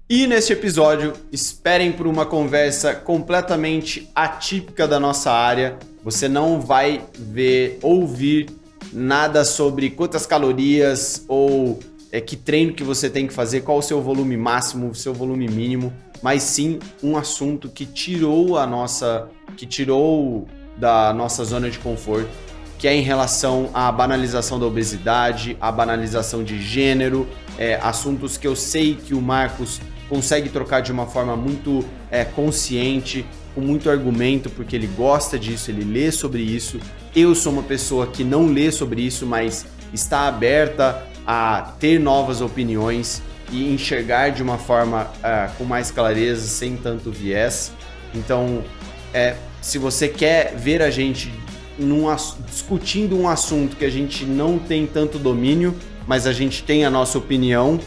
E neste episódio, esperem por uma conversa completamente atípica da nossa área. Você não vai ouvir nada sobre quantas calorias ou que treino que você tem que fazer, qual o seu volume máximo, o seu volume mínimo, mas sim um assunto que tirou da nossa zona de conforto, que é em relação à banalização da obesidade, à banalização de gênero, assuntos que eu sei que o Marcos consegue trocar de uma forma muito consciente, com muito argumento, porque ele gosta disso, ele lê sobre isso. Eu sou uma pessoa que não lê sobre isso, mas está aberta a ter novas opiniões e enxergar de uma forma com mais clareza, sem tanto viés. Então, se você quer ver a gente discutindo um assunto que a gente não tem tanto domínio, mas a gente tem a nossa opinião,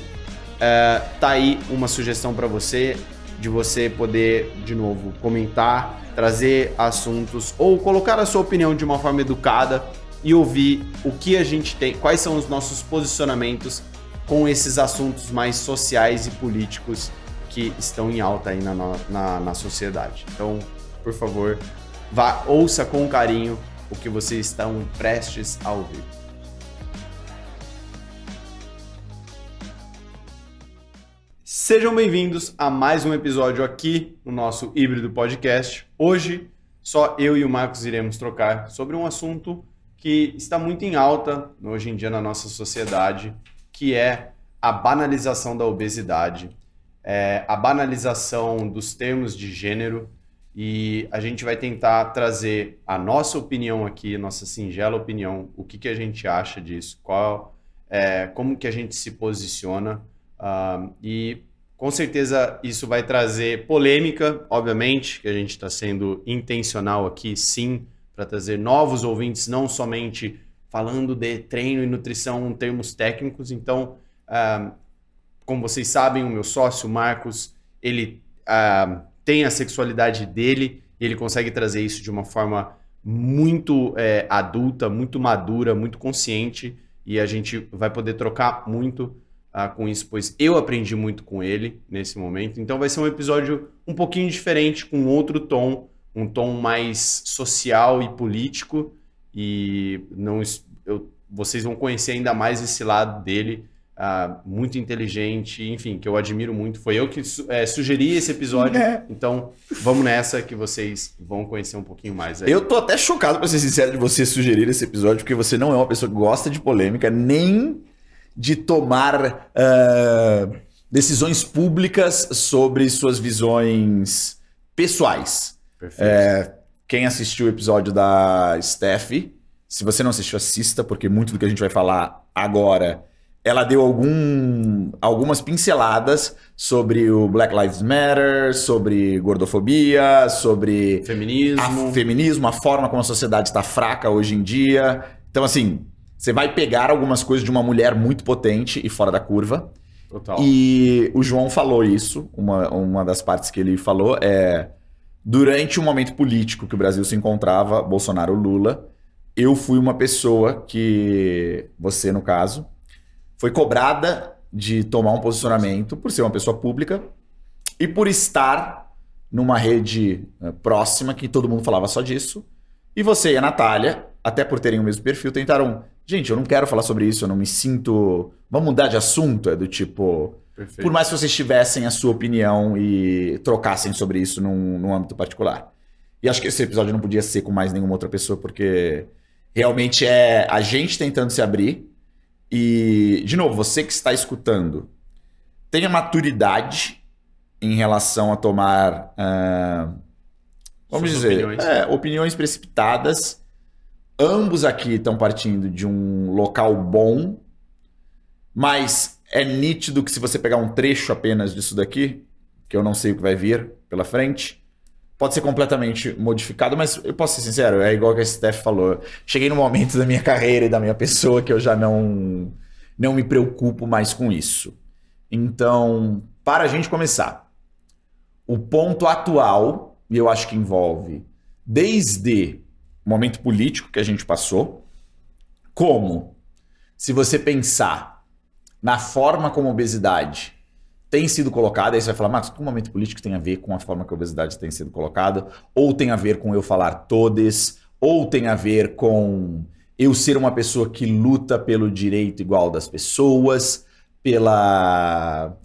tá aí uma sugestão para você, de você poder, de novo, comentar, trazer assuntos ou colocar a sua opinião de uma forma educada e ouvir o que a gente tem, quais são os nossos posicionamentos com esses assuntos mais sociais e políticos que estão em alta aí na sociedade. Então, por favor, ouça com carinho o que vocês estão prestes a ouvir. Sejam bem-vindos a mais um episódio aqui no nosso Híbrido Podcast. Hoje, só eu e o Marcos iremos trocar sobre um assunto que está muito em alta hoje em dia na nossa sociedade, que é a banalização da obesidade, a banalização dos termos de gênero, e a gente vai tentar trazer a nossa opinião aqui, nossa singela opinião, o que a gente acha disso, como que a gente se posiciona, e com certeza isso vai trazer polêmica, obviamente, que a gente está sendo intencional aqui, sim, para trazer novos ouvintes, não somente falando de treino e nutrição em termos técnicos. Então, como vocês sabem, o meu sócio, o Marcos, ele tem a sexualidade dele e ele consegue trazer isso de uma forma muito adulta, muito madura, muito consciente, e a gente vai poder trocar muito com isso, pois eu aprendi muito com ele nesse momento. Então vai ser um episódio um pouquinho diferente, com outro tom, um tom mais social e político, e vocês vão conhecer ainda mais esse lado dele, muito inteligente, enfim, que eu admiro muito. Foi eu que sugeri esse episódio, então vamos nessa que vocês vão conhecer um pouquinho mais aí. Eu tô até chocado, pra ser sincero, de você sugerir esse episódio, porque você não é uma pessoa que gosta de polêmica, nem de tomar decisões públicas sobre suas visões pessoais. Perfeito. Quem assistiu o episódio da Steph, se você não assistiu, assista, porque muito do que a gente vai falar agora, ela deu algumas pinceladas sobre o Black Lives Matter, sobre gordofobia, sobre feminismo, a forma como a sociedade está fraca hoje em dia. Então, assim, você vai pegar algumas coisas de uma mulher muito potente e fora da curva. Total. E o João falou isso, uma das partes que ele falou durante o momento político que o Brasil se encontrava, Bolsonaro-Lula, eu fui uma pessoa que, você no caso, foi cobrada de tomar um posicionamento por ser uma pessoa pública e por estar numa rede próxima que todo mundo falava só disso. E você e a Natália, até por terem o mesmo perfil, tentaram... Gente, eu não quero falar sobre isso, eu não me sinto... Vamos mudar de assunto? É do tipo... Perfeito. Por mais que vocês tivessem a sua opinião e trocassem sobre isso num âmbito particular. E acho que esse episódio não podia ser com mais nenhuma outra pessoa, porque realmente é a gente tentando se abrir. E, de novo, você que está escutando, tenha maturidade em relação a tomar... vamos dizer, opiniões precipitadas. Ambos aqui estão partindo de um local bom, mas é nítido que se você pegar um trecho apenas disso daqui, que eu não sei o que vai vir pela frente, pode ser completamente modificado, mas eu posso ser sincero, é igual que a Steph falou. Cheguei num momento da minha carreira e da minha pessoa que eu já não me preocupo mais com isso. Então, para a gente começar, o ponto atual, e eu acho que envolve desde o momento político que a gente passou, como, se você pensar na forma como a obesidade tem sido colocada, aí você vai falar, Marcos, o momento político tem a ver com a forma que a obesidade tem sido colocada, ou tem a ver com eu falar todes, ou tem a ver com eu ser uma pessoa que luta pelo direito igual das pessoas, pela,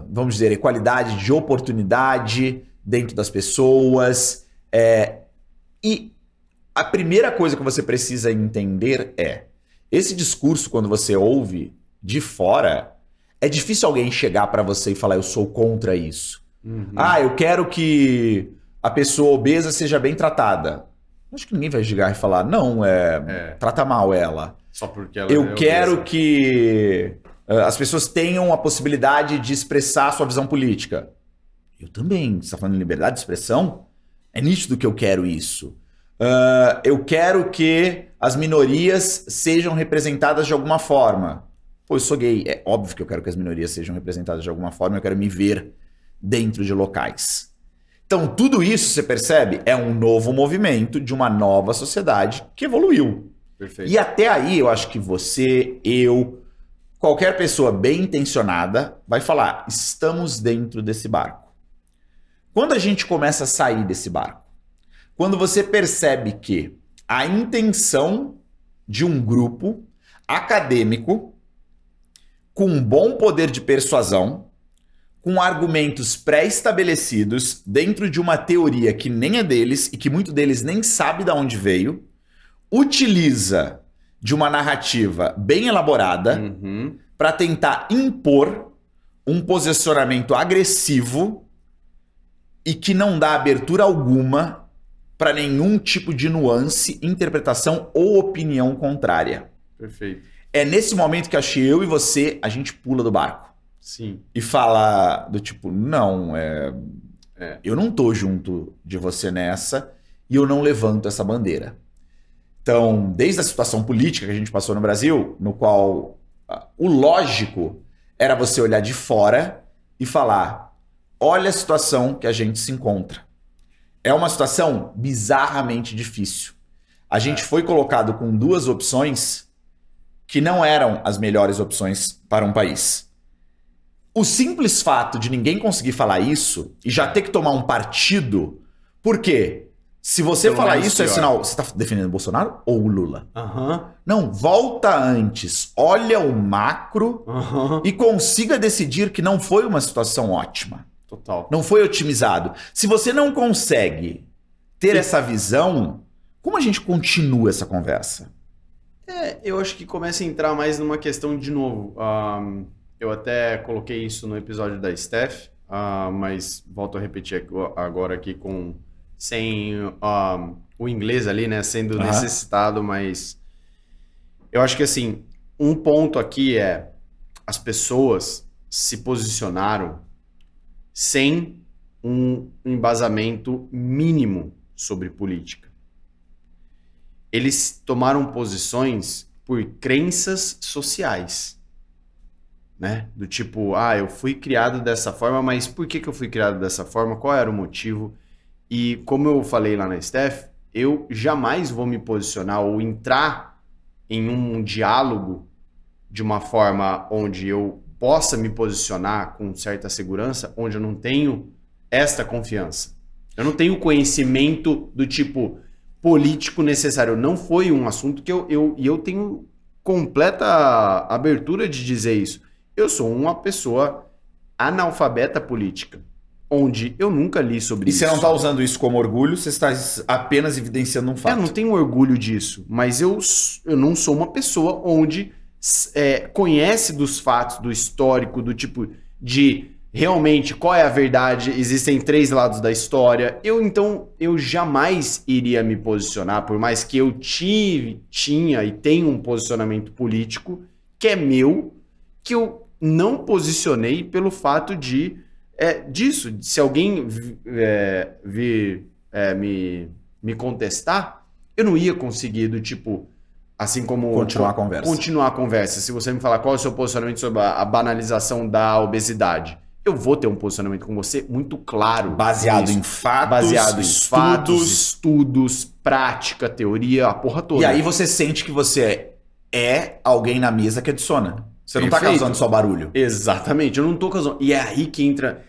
vamos dizer, equalidade de oportunidade dentro das pessoas. E a primeira coisa que você precisa entender esse discurso, quando você ouve de fora, é difícil alguém chegar para você e falar, eu sou contra isso. Uhum. Eu quero que a pessoa obesa seja bem tratada. Acho que ninguém vai chegar e falar, não, trata mal ela. Só porque ela eu quero que as pessoas tenham a possibilidade de expressar a sua visão política. Eu também. Você está falando de liberdade de expressão? É nítido que eu quero isso. Eu quero que as minorias sejam representadas de alguma forma. Pô, eu sou gay. É óbvio que eu quero que as minorias sejam representadas de alguma forma. Eu quero me ver dentro de locais. Então, tudo isso, você percebe, é um novo movimento de uma nova sociedade que evoluiu. Perfeito. E até aí, eu acho que você, eu, qualquer pessoa bem intencionada vai falar, estamos dentro desse barco. Quando a gente começa a sair desse barco, quando você percebe que a intenção de um grupo acadêmico com um bom poder de persuasão, com argumentos pré-estabelecidos dentro de uma teoria que nem é deles e que muito deles nem sabe de onde veio, utiliza de uma narrativa bem elaborada para tentar impor um posicionamento agressivo e que não dá abertura alguma para nenhum tipo de nuance, interpretação ou opinião contrária. Perfeito. É nesse momento que acho que eu e você, a gente pula do barco. Sim. E fala do tipo, não, eu não tô junto de você nessa e eu não levanto essa bandeira. Então, desde a situação política que a gente passou no Brasil, no qual o lógico era você olhar de fora e falar, olha a situação que a gente se encontra. É uma situação bizarramente difícil. A gente foi colocado com duas opções que não eram as melhores opções para um país. O simples fato de ninguém conseguir falar isso e já ter que tomar um partido, por quê? Se você falar isso, é sinal, você está defendendo o Bolsonaro ou o Lula? Não, volta antes, olha o macro e consiga decidir que não foi uma situação ótima. Total. Não foi otimizado. Se você não consegue ter essa visão, como a gente continua essa conversa? Eu acho que começa a entrar mais numa questão de novo. Eu até coloquei isso no episódio da Steph, mas volto a repetir agora aqui sem o inglês ali, né, sendo necessitado, mas eu acho que assim, um ponto aqui é as pessoas se posicionaram sem um embasamento mínimo sobre política. Eles tomaram posições por crenças sociais, né? Do tipo, eu fui criado dessa forma, mas por que eu fui criado dessa forma? Qual era o motivo? E como eu falei lá na Steph, eu jamais vou me posicionar ou entrar em um diálogo de uma forma onde eu possa me posicionar com certa segurança, onde eu não tenho esta confiança. Eu não tenho conhecimento do tipo político necessário. Não foi um assunto que eu tenho completa abertura de dizer isso. Eu sou uma pessoa analfabeta política, onde eu nunca li sobre isso. E você não está usando isso como orgulho, você está apenas evidenciando um fato. Eu não tenho orgulho disso, mas eu não sou uma pessoa onde conhece dos fatos, do histórico, do tipo de realmente qual é a verdade, existem 3 lados da história. Então eu jamais iria me posicionar, por mais que eu tinha e tenho um posicionamento político que é meu, que eu não posicionei pelo fato disso. Se alguém vir me contestar, eu não ia conseguir do tipo, assim como... Continuar a conversa. Se você me falar qual é o seu posicionamento sobre a banalização da obesidade, eu vou ter um posicionamento com você muito claro. Baseado em fatos, estudos, prática, teoria, a porra toda. E aí você sente que você é alguém na mesa que adiciona. Você não tá causando só barulho. Exatamente, eu não tô causando. E é aí que entra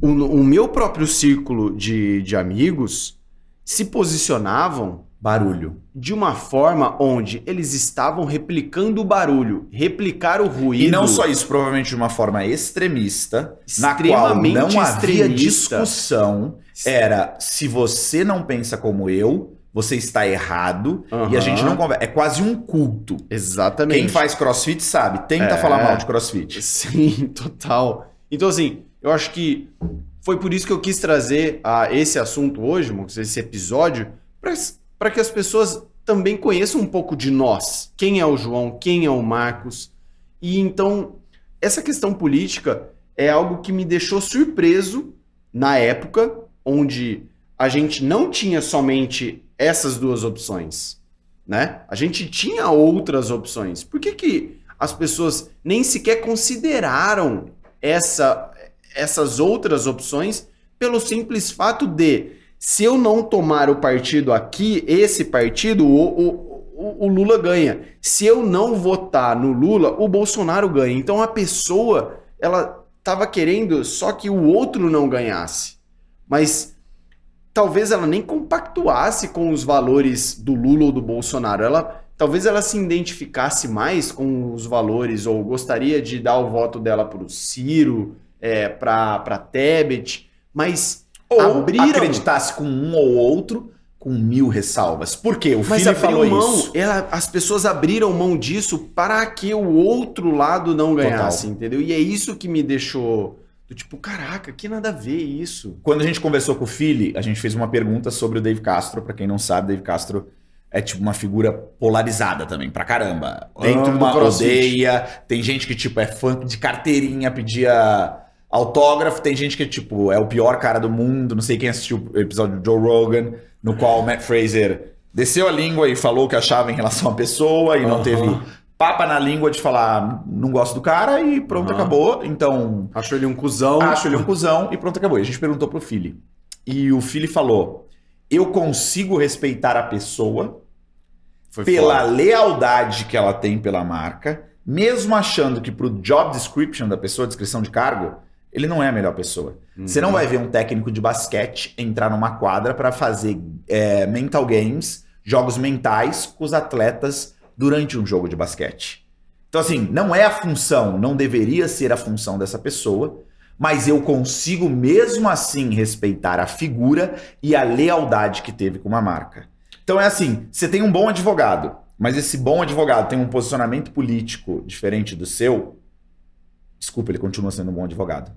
o meu próprio círculo de amigos se posicionavam Barulho. de uma forma onde eles estavam replicando o barulho, replicar o ruído. E não só isso, provavelmente de uma forma extremista, na qual Extremamente não havia extremista. discussão. Era, se você não pensa como eu, você está errado. E a gente não conversa. É quase um culto. Exatamente. Quem faz crossfit sabe. Tenta falar mal de crossfit. Sim, total. Então, assim, eu acho que foi por isso que eu quis trazer esse assunto hoje, esse episódio, para que as pessoas também conheçam um pouco de nós. Quem é o João, quem é o Marcos. E então, essa questão política é algo que me deixou surpreso na época onde a gente não tinha somente essas duas opções, né? A gente tinha outras opções. Por que as pessoas nem sequer consideraram essas outras opções pelo simples fato de, se eu não tomar o partido aqui, esse partido, o Lula ganha. Se eu não votar no Lula, o Bolsonaro ganha. Então a pessoa, ela estava querendo só que o outro não ganhasse. Mas talvez ela nem compactuasse com os valores do Lula ou do Bolsonaro. Talvez ela se identificasse mais com os valores, ou gostaria de dar o voto dela para o Ciro, para Tebet, mas ou acreditasse com um ou outro com 1000 ressalvas. Por quê? O filho falou isso. As pessoas abriram mão disso para que o outro lado não ganhasse, entendeu? E é isso que me deixou do tipo, caraca, que nada a ver isso. Quando a gente conversou com o Philly, a gente fez uma pergunta sobre o Dave Castro. Para quem não sabe, Dave Castro é tipo uma figura polarizada também, pra caramba. Dentro do CrossFit. Odeia. Tem gente que tipo é fã de carteirinha, pedia autógrafo. Tem gente que tipo é o pior cara do mundo. Não sei quem assistiu o episódio do Joe Rogan, no qual o Matt Fraser desceu a língua e falou o que achava em relação à pessoa e não teve papa na língua de falar não gosto do cara e pronto, acabou. Então... Acho ele um cuzão. Acho ele um cuzão e pronto, acabou. E a gente perguntou pro Philly. E o Philly falou, eu consigo respeitar a pessoa pela lealdade que ela tem pela marca, mesmo achando que pro job description da pessoa, descrição de cargo, ele não é a melhor pessoa. Você não vai ver um técnico de basquete entrar numa quadra para fazer mental games, jogos mentais com os atletas durante um jogo de basquete. Então, assim, não é a função, não deveria ser a função dessa pessoa, mas eu consigo mesmo assim respeitar a figura e a lealdade que teve com uma marca. Então é assim, você tem um bom advogado, mas esse bom advogado tem um posicionamento político diferente do seu, desculpa, ele continua sendo um bom advogado.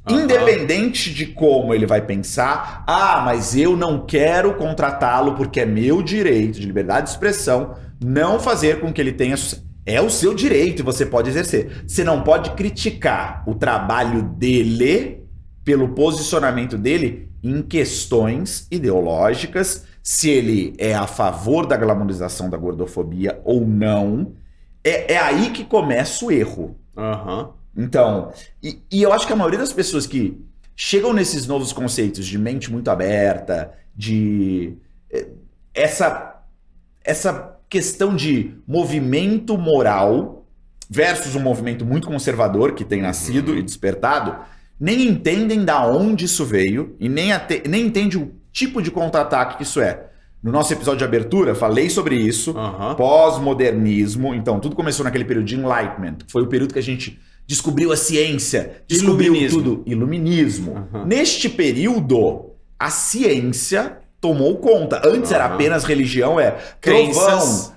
Independente de como ele vai pensar, mas eu não quero contratá-lo porque é meu direito de liberdade de expressão não fazer com que ele tenha sucesso. É o seu direito e você pode exercer. Você não pode criticar o trabalho dele pelo posicionamento dele em questões ideológicas, se ele é a favor da glamorização da gordofobia ou não. É aí que começa o erro. Então, e eu acho que a maioria das pessoas que chegam nesses novos conceitos de mente muito aberta, de essa questão de movimento moral versus um movimento muito conservador que tem nascido e despertado, nem entendem da onde isso veio e nem entendem o tipo de contra-ataque que isso é. No nosso episódio de abertura, falei sobre isso, pós-modernismo. Então, tudo começou naquele período de Enlightenment, que foi o período que a gente descobriu a ciência, descobriu tudo. Iluminismo. Neste período, a ciência tomou conta. Antes era apenas religião, trovão.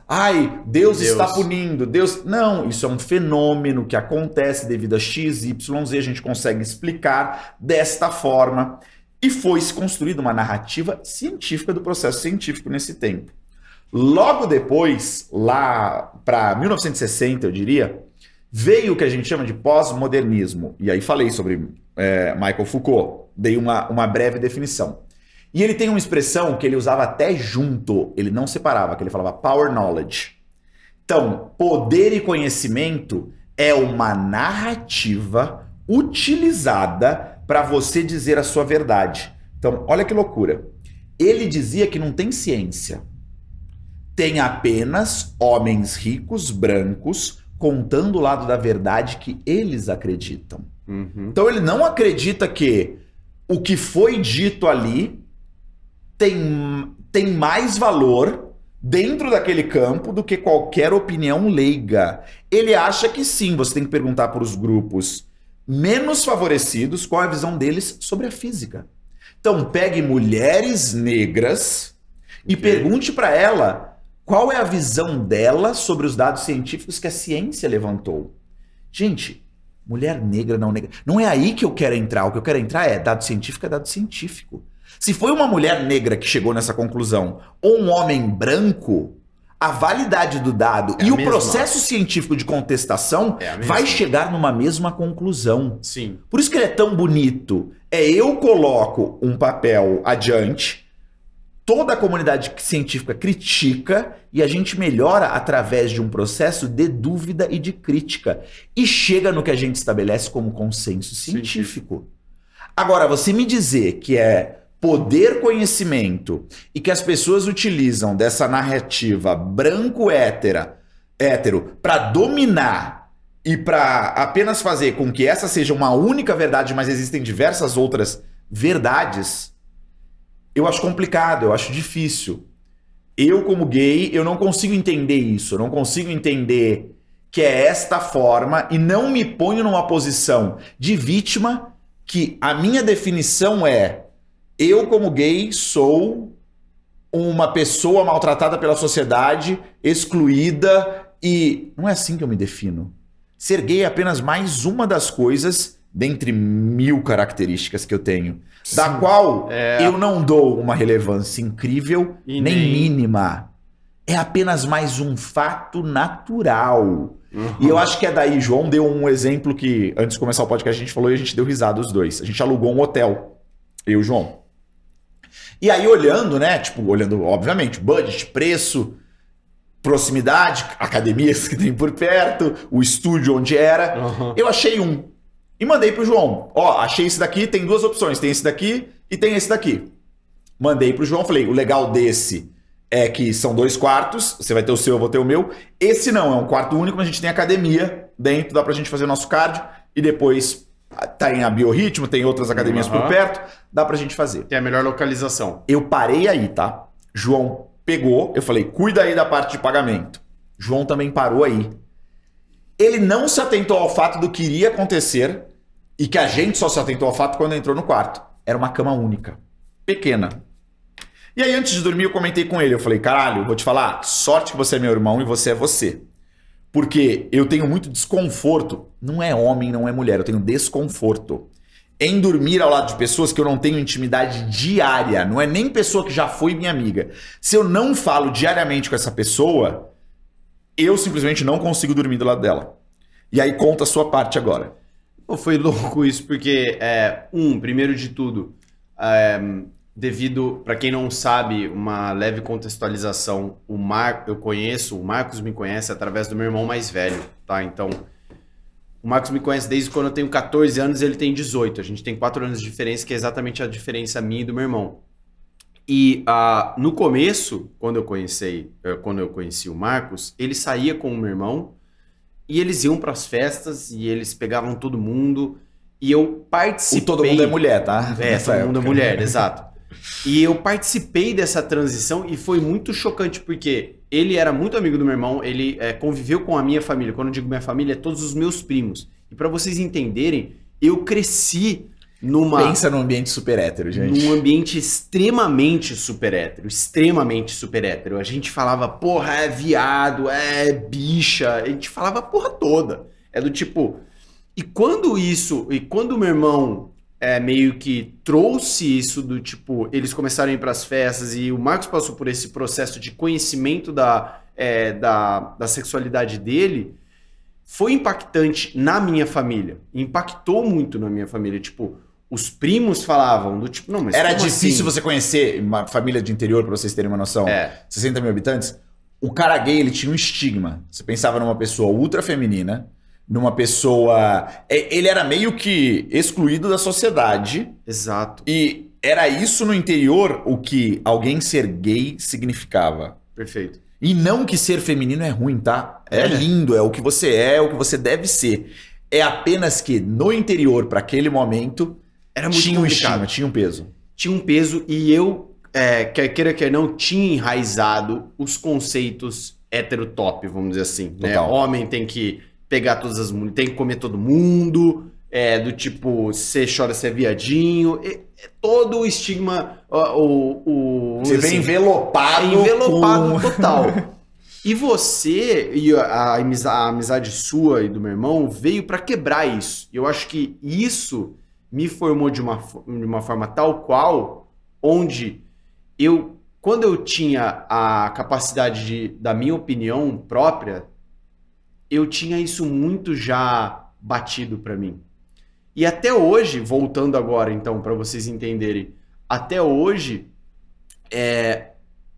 Deus está punindo. Deus... Não, isso é um fenômeno que acontece devido a X, Y, Z. A gente consegue explicar desta forma. E foi-se construída uma narrativa científica do processo científico nesse tempo. Logo depois, lá para 1960, eu diria, veio o que a gente chama de pós-modernismo. E aí falei sobre Michael Foucault. Dei uma breve definição. E ele tem uma expressão que ele usava até junto, ele não separava, que ele falava power knowledge. Então, poder e conhecimento é uma narrativa utilizada para você dizer a sua verdade. Então, olha que loucura. Ele dizia que não tem ciência. Tem apenas homens ricos, brancos, contando o lado da verdade que eles acreditam. Uhum. Então ele não acredita que o que foi dito ali tem mais valor dentro daquele campo do que qualquer opinião leiga. Ele acha que sim, você tem que perguntar para os grupos menos favorecidos qual é a visão deles sobre a física. Então pegue mulheres negras e pergunte para ela qual é a visão dela sobre os dados científicos que a ciência levantou. Gente, mulher negra, não negra. Não é aí que eu quero entrar. O que eu quero entrar é dado científico é dado científico. Se foi uma mulher negra que chegou nessa conclusão ou um homem branco, a validade do dado e o processo científico de contestação vai chegar numa mesma conclusão. Sim. Por isso que ele é tão bonito. Eu coloco um papel adiante, toda a comunidade científica critica e a gente melhora através de um processo de dúvida e de crítica. E chega no que a gente estabelece como consenso científico. Agora, você me dizer que é poder conhecimento e que as pessoas utilizam dessa narrativa branco-hétero para dominar e para apenas fazer com que essa seja uma única verdade, mas existem diversas outras verdades, eu acho complicado, eu acho difícil. Eu, como gay, eu não consigo entender isso, eu não consigo entender que é esta forma e não me ponho numa posição de vítima que a minha definição é: eu, como gay, sou uma pessoa maltratada pela sociedade, excluída, e não é assim que eu me defino. Ser gay é apenas mais uma das coisas, dentre 1000 características que eu tenho, da qual eu não dou uma relevância incrível, nem mínima. É apenas mais um fato natural. E eu acho que é daí, João deu um exemplo que, antes de começar o podcast, a gente falou e a gente deu risada os dois. A gente alugou um hotel, eu e o João. E aí olhando, né, olhando, obviamente, budget, preço, proximidade, academias que tem por perto, o estúdio onde era, eu achei um. E mandei pro João. Ó, achei esse daqui, tem 2 opções, tem esse daqui e tem esse daqui. Mandei pro João, falei, o legal desse é que são 2 quartos, você vai ter o seu, eu vou ter o meu. Esse não, é um quarto único, mas a gente tem academia dentro, dá pra gente fazer o nosso cardio e depois tem a Biorritmo, tem outras academias por perto, dá pra gente fazer. Tem a melhor localização. Eu parei aí, tá? João pegou, eu falei, cuida aí da parte de pagamento. João também parou aí. Ele não se atentou ao fato do que iria acontecer e que a gente só se atentou ao fato quando entrou no quarto. Era uma cama única, pequena. E aí, antes de dormir, eu comentei com ele. Eu falei, caralho, vou te falar, sorte que você é meu irmão e você é você. Porque eu tenho muito desconforto. Não é homem, não é mulher. Eu tenho desconforto em dormir ao lado de pessoas que eu não tenho intimidade diária. Não é nem pessoa que já foi minha amiga. Se eu não falo diariamente com essa pessoa, eu simplesmente não consigo dormir do lado dela. E aí conta a sua parte agora. Foi louco isso, porque, primeiro de tudo, devido, para quem não sabe, uma leve contextualização, o Marcos me conhece através do meu irmão mais velho, tá? Então, o Marcos me conhece desde quando eu tenho 14 anos e ele tem 18. A gente tem 4 anos de diferença, que é exatamente a diferença minha e do meu irmão. E no começo, quando eu conheci o Marcos, ele saía com o meu irmão e eles iam para as festas e eles pegavam todo mundo e eu participei... Todo mundo é mulher, tá? Todo mundo é mulher, exato. E eu participei dessa transição e foi muito chocante, porque ele era muito amigo do meu irmão, ele conviveu com a minha família. Quando eu digo minha família, é todos os meus primos. E para vocês entenderem, eu cresci Pensa num ambiente super hétero, gente. Num ambiente extremamente super hétero. Extremamente super hétero. A gente falava, porra, é viado, é bicha. A gente falava a porra toda. É do tipo... E quando o meu irmão meio que trouxe isso do tipo... Eles começaram a ir pras festas e o Marcos passou por esse processo de conhecimento da sexualidade dele... Foi impactante na minha família. Impactou muito na minha família. Tipo, os primos falavam do tipo... Não, mas era difícil assim? Você conhecer uma família de interior, pra vocês terem uma noção. 60 mil habitantes. O cara gay, ele tinha um estigma. Você pensava numa pessoa ultra feminina, numa pessoa... Ele era meio que excluído da sociedade. Exato. E era isso no interior o que alguém ser gay significava. Perfeito. E não que ser feminino é ruim, tá? É lindo, é o que você é o que você deve ser. É apenas que no interior, para aquele momento, Era muito tinha um complicado. estigma, tinha um peso. Tinha um peso e eu, quer queira, quer não, tinha enraizado os conceitos heterotop, vamos dizer assim. Né? Total. Homem tem que pegar todas as mulheres, tem que comer todo mundo, do tipo, você chora, você é viadinho. É todo o estigma, Você vem assim, envelopado envelopado total. E você, e a amizade sua e do meu irmão, veio pra quebrar isso. E eu acho que isso me formou de uma forma tal qual, onde quando eu tinha a capacidade da minha opinião própria, eu tinha isso muito já batido pra mim. E até hoje, voltando agora então, pra vocês entenderem, até hoje,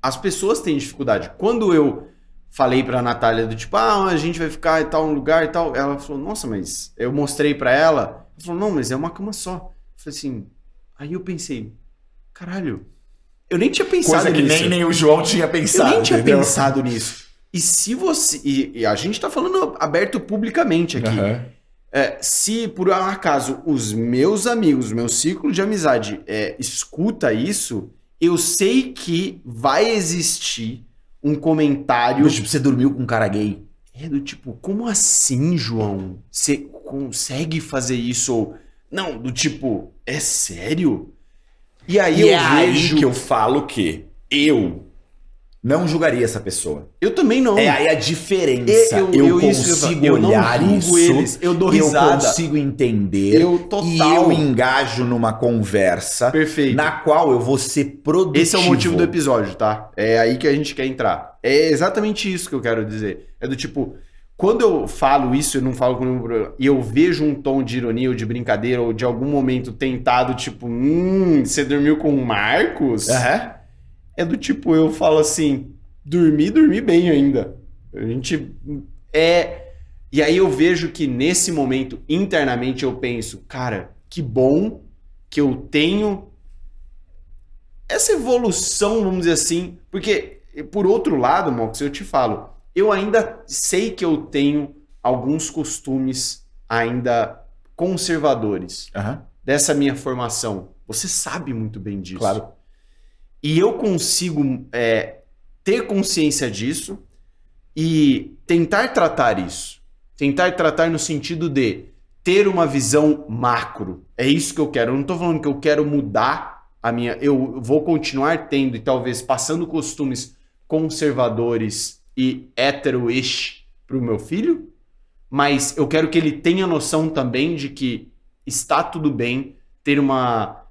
as pessoas têm dificuldade. Quando eu falei pra Natália do tipo, a gente vai ficar em tal lugar e tal, ela falou, nossa, mas eu mostrei pra ela, ela falou, não, mas é uma cama só. Eu falei assim, aí eu pensei, caralho, eu nem tinha pensado coisa que nisso. nem o João tinha pensado. Eu nem tinha entendeu? pensado nisso. E se você, e a gente tá falando aberto publicamente aqui, Aham. se por um acaso os meus amigos, meu círculo de amizade escuta isso, eu sei que vai existir um comentário Tipo, você dormiu com um cara gay. do tipo, como assim, João? Você consegue fazer isso? Ou, não, do tipo, é sério? E aí E eu é aí vejo... que eu falo que eu não julgaria essa pessoa. Eu também não. É aí a diferença. Eu consigo eu não olhar julgo isso, eles, eu dou risada. eu consigo entender Total. e eu engajo numa conversa Perfeito. na qual eu vou ser produtivo. Esse é o motivo do episódio, tá? É aí que a gente quer entrar. É exatamente isso que eu quero dizer. É do tipo, quando eu falo isso, eu não falo com nenhum problema, e eu vejo um tom de ironia ou de brincadeira ou de algum momento tentado, tipo, você dormiu com o Marcos? Aham. É do tipo, eu falo assim, dormi bem ainda. A gente E aí eu vejo que nesse momento, internamente, eu penso, cara, que bom que eu tenho essa evolução, vamos dizer assim, porque, por outro lado, Mox, eu te falo, eu ainda sei que eu tenho alguns costumes ainda conservadores Aham. dessa minha formação. Você sabe muito bem disso. Claro. E eu consigo ter consciência disso e tentar tratar isso. Tentar tratar no sentido de ter uma visão macro. É isso que eu quero. Eu não estou falando que eu quero mudar a minha... Eu vou continuar tendo e talvez passando costumes conservadores e hetero-ish para o meu filho, mas eu quero que ele tenha noção também de que está tudo bem ter uma...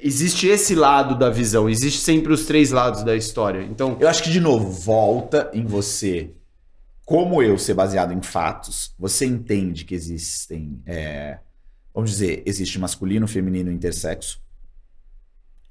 Existe esse lado da visão, existe sempre os três lados da história. Então, Eu acho que, de novo, volta em você. Como eu ser baseado em fatos, você entende que existem, vamos dizer, existe masculino, feminino e intersexo.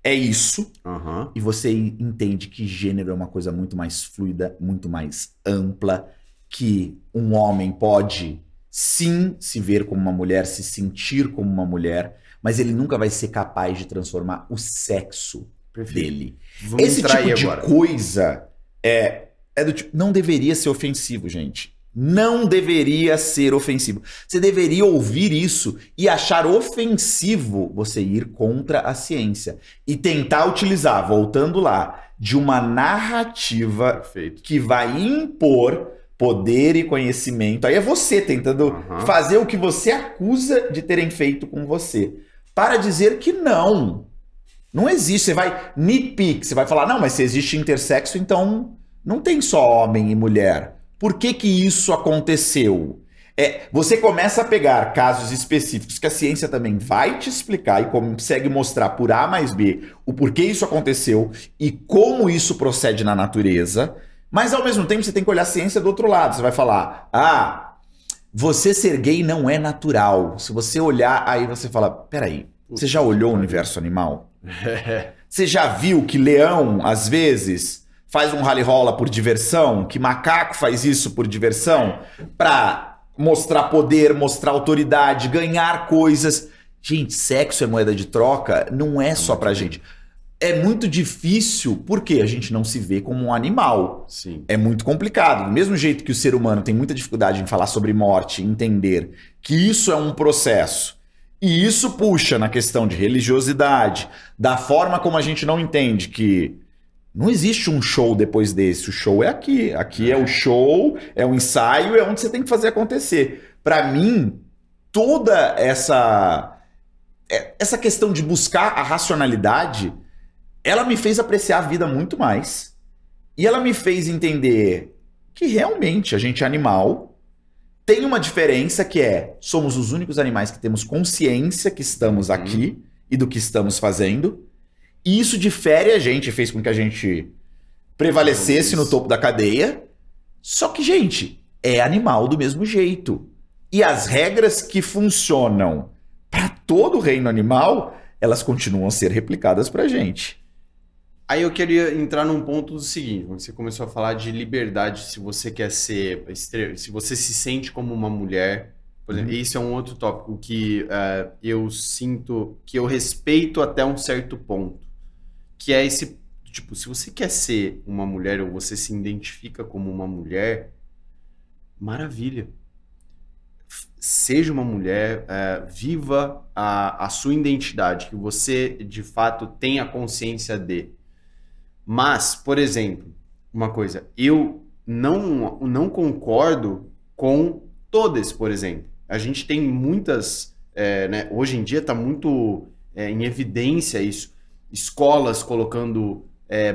É isso. aham, E você entende que gênero é uma coisa muito mais fluida, muito mais ampla, que um homem pode sim se ver como uma mulher, se sentir como uma mulher, mas ele nunca vai ser capaz de transformar o sexo dele. vamos Esse entrar tipo aí de agora. coisa é do tipo, não deveria ser ofensivo, gente. Não deveria ser ofensivo. Você deveria ouvir isso e achar ofensivo você ir contra a ciência e tentar utilizar, voltando lá, de uma narrativa Perfeito. que vai impor poder e conhecimento. Aí é você tentando Aham. fazer o que você acusa de terem feito com você. Para dizer que não. Não existe. Você vai nitpick, você vai falar, não, mas se existe intersexo, então não tem só homem e mulher. Por que que isso aconteceu? Você começa a pegar casos específicos que a ciência também vai te explicar e consegue mostrar por A mais B o porquê isso aconteceu e como isso procede na natureza, mas ao mesmo tempo você tem que olhar a ciência do outro lado. Você vai falar, você ser gay não é natural. Se você olhar, aí você fala, peraí, você já olhou o universo animal? Você já viu que leão, às vezes, faz um rally rola por diversão? Que macaco faz isso por diversão? Pra mostrar poder, mostrar autoridade, ganhar coisas. Gente, sexo é moeda de troca? Não é só pra gente. é muito difícil porque a gente não se vê como um animal. Sim. É muito complicado. Do mesmo jeito que o ser humano tem muita dificuldade em falar sobre morte, entender que isso é um processo. E isso puxa na questão de religiosidade, da forma como a gente não entende que não existe um show depois desse. O show é aqui. Aqui é o show, é o ensaio, é onde você tem que fazer acontecer. Para mim, toda essa questão de buscar a racionalidade, ela me fez apreciar a vida muito mais. E ela me fez entender que realmente a gente é animal. Tem uma diferença que somos os únicos animais que temos consciência que estamos aqui e do que estamos fazendo. E isso difere a gente, fez com que a gente prevalecesse no topo da cadeia. Só que, gente, é animal do mesmo jeito. E as regras que funcionam para todo o reino animal, elas continuam a ser replicadas pra gente. Aí eu queria entrar num ponto do seguinte, quando você começou a falar de liberdade, se você quer ser, se você se sente como uma mulher, por exemplo, esse é um outro tópico que eu sinto, que eu respeito até um certo ponto, que é esse, tipo, se você quer ser uma mulher ou você se identifica como uma mulher, maravilha. Seja uma mulher, viva a sua identidade, que você de fato tenha consciência de. Mas, por exemplo, uma coisa, eu não concordo com todas, por exemplo. A gente tem muitas, né, hoje em dia está muito em evidência isso, escolas colocando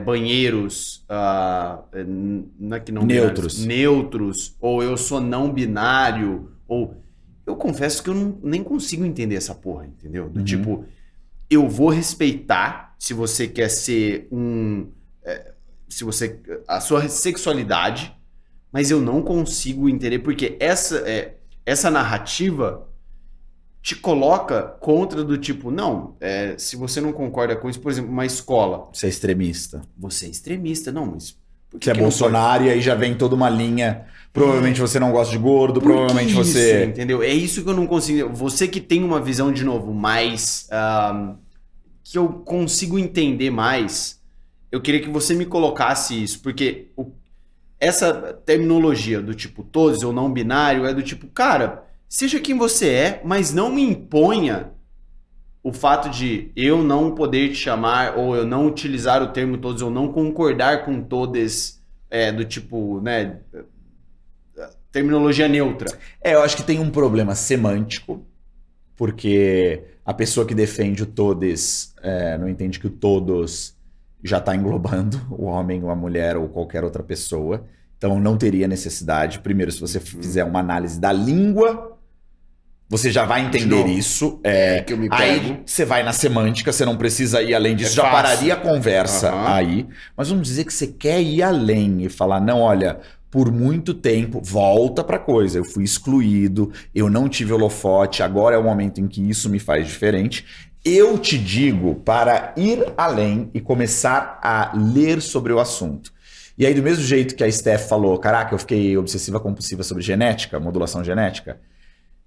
banheiros neutros, ou eu sou não binário, ou... Eu confesso que eu nem consigo entender essa porra, entendeu? Do tipo, eu vou respeitar se você quer ser a sua sexualidade, mas eu não consigo entender porque essa narrativa te coloca contra do tipo, não, se você não concorda com isso, por exemplo, uma escola. Você é extremista. Você é extremista, não, mas... Você é Bolsonaro e aí já vem toda uma linha. Provavelmente você não gosta de gordo, provavelmente isso, você... Entendeu? É isso que eu não consigo... Você que tem uma visão, de novo, mais... que eu consigo entender mais, eu queria que você me colocasse isso, porque essa terminologia do tipo todos ou não binário é do tipo, cara, seja quem você é, mas não me imponha o fato de eu não poder te chamar, ou eu não utilizar o termo todos, ou não concordar com todos, do tipo, né, terminologia neutra. Eu acho que tem um problema semântico, porque a pessoa que defende o todes não entende que o todos já está englobando o homem, ou a mulher, ou qualquer outra pessoa. Então não teria necessidade. Primeiro, se você fizer uma análise da língua, você já vai entender isso. Que eu me aí você vai na semântica, você não precisa ir além disso. Já pararia a conversa aí. Mas vamos dizer que você quer ir além e falar, não, olha, por muito tempo, volta pra coisa. Eu fui excluído, eu não tive holofote, agora é o momento em que isso me faz diferente. Eu te digo para ir além e começar a ler sobre o assunto. E aí, do mesmo jeito que a Steph falou, caraca, eu fiquei obsessiva-compulsiva sobre genética, modulação genética.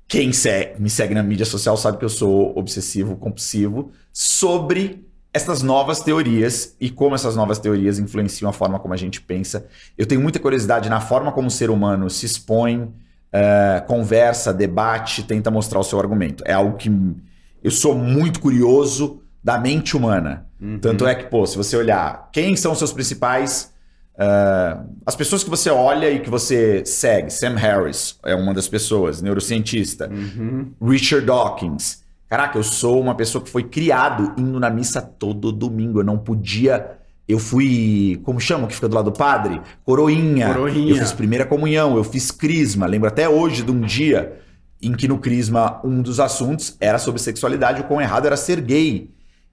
Quem me segue na mídia social sabe que eu sou obsessivo-compulsivo sobre essas novas teorias e como essas novas teorias influenciam a forma como a gente pensa. Eu tenho muita curiosidade na forma como o ser humano se expõe, conversa, debate, tenta mostrar o seu argumento. É algo que eu sou muito curioso da mente humana. Tanto é que, pô, se você olhar, quem são os seus principais... as pessoas que você olha e que você segue, Sam Harris é uma das pessoas, neurocientista, Richard Dawkins. Caraca, eu sou uma pessoa que foi criado indo na missa todo domingo. Eu não podia... Eu fui... Como chama? Que fica do lado do padre? Coroinha. Eu fiz primeira comunhão, eu fiz crisma. Lembro até hoje de um dia em que no crisma um dos assuntos era sobre sexualidade. O quão errado era ser gay.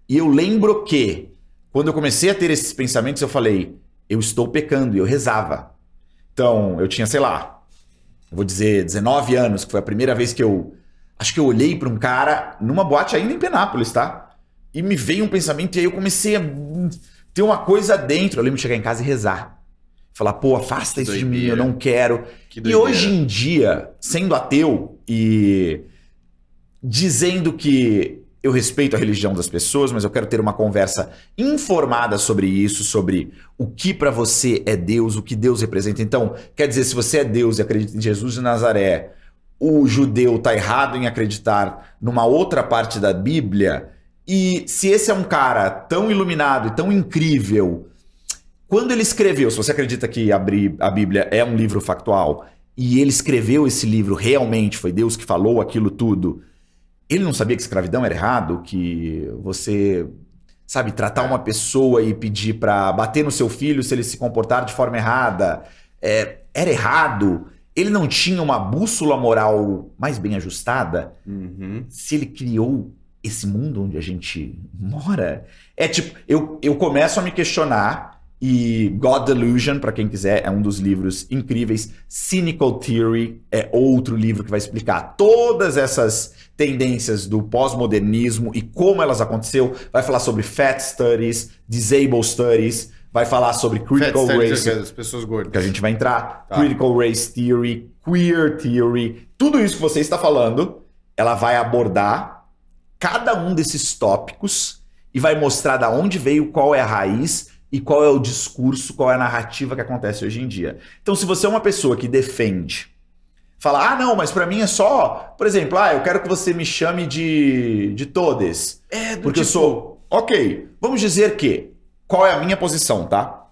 E eu lembro que quando eu comecei a ter esses pensamentos, eu falei... Eu estou pecando, e eu rezava. Então, eu tinha, sei lá, eu vou dizer 19 anos, que foi a primeira vez que eu... Acho que eu olhei para um cara numa boate ainda em Penápolis, tá? E me veio um pensamento, e aí eu comecei a ter uma coisa dentro. Eu lembro de chegar em casa e rezar. Falar, pô, afasta isso de mim, eu não quero. E hoje em dia, sendo ateu e dizendo que eu respeito a religião das pessoas, mas eu quero ter uma conversa informada sobre isso, sobre o que para você é Deus, o que Deus representa. Então, quer dizer, se você é Deus e acredita em Jesus de Nazaré, o judeu está errado em acreditar numa outra parte da Bíblia. E se esse é um cara tão iluminado e tão incrível, quando ele escreveu, se você acredita que a Bíblia é um livro factual, e ele escreveu esse livro realmente, foi Deus que falou aquilo tudo, ele não sabia que escravidão era errado, que você, sabe, tratar uma pessoa e pedir para bater no seu filho se ele se comportar de forma errada, era errado. Ele não tinha uma bússola moral mais bem ajustada. Se ele criou esse mundo onde a gente mora, é tipo, eu começo a me questionar. E God Delusion, para quem quiser, é um dos livros incríveis. Cynical Theory é outro livro que vai explicar todas essas tendências do pós-modernismo e como elas aconteceu. Vai falar sobre Fat Studies, Disabled Studies, vai falar sobre Critical Race, das pessoas gordas. que a gente vai entrar, Critical Race Theory, Queer Theory, tudo isso que você está falando, ela vai abordar cada um desses tópicos e vai mostrar da onde veio, qual é a raiz e qual é o discurso, qual é a narrativa que acontece hoje em dia. Então, se você é uma pessoa que defende, fala, não, mas pra mim é só, por exemplo, eu quero que você me chame de todes. Porque eu sou... Ok, vamos dizer que, qual é a minha posição, tá?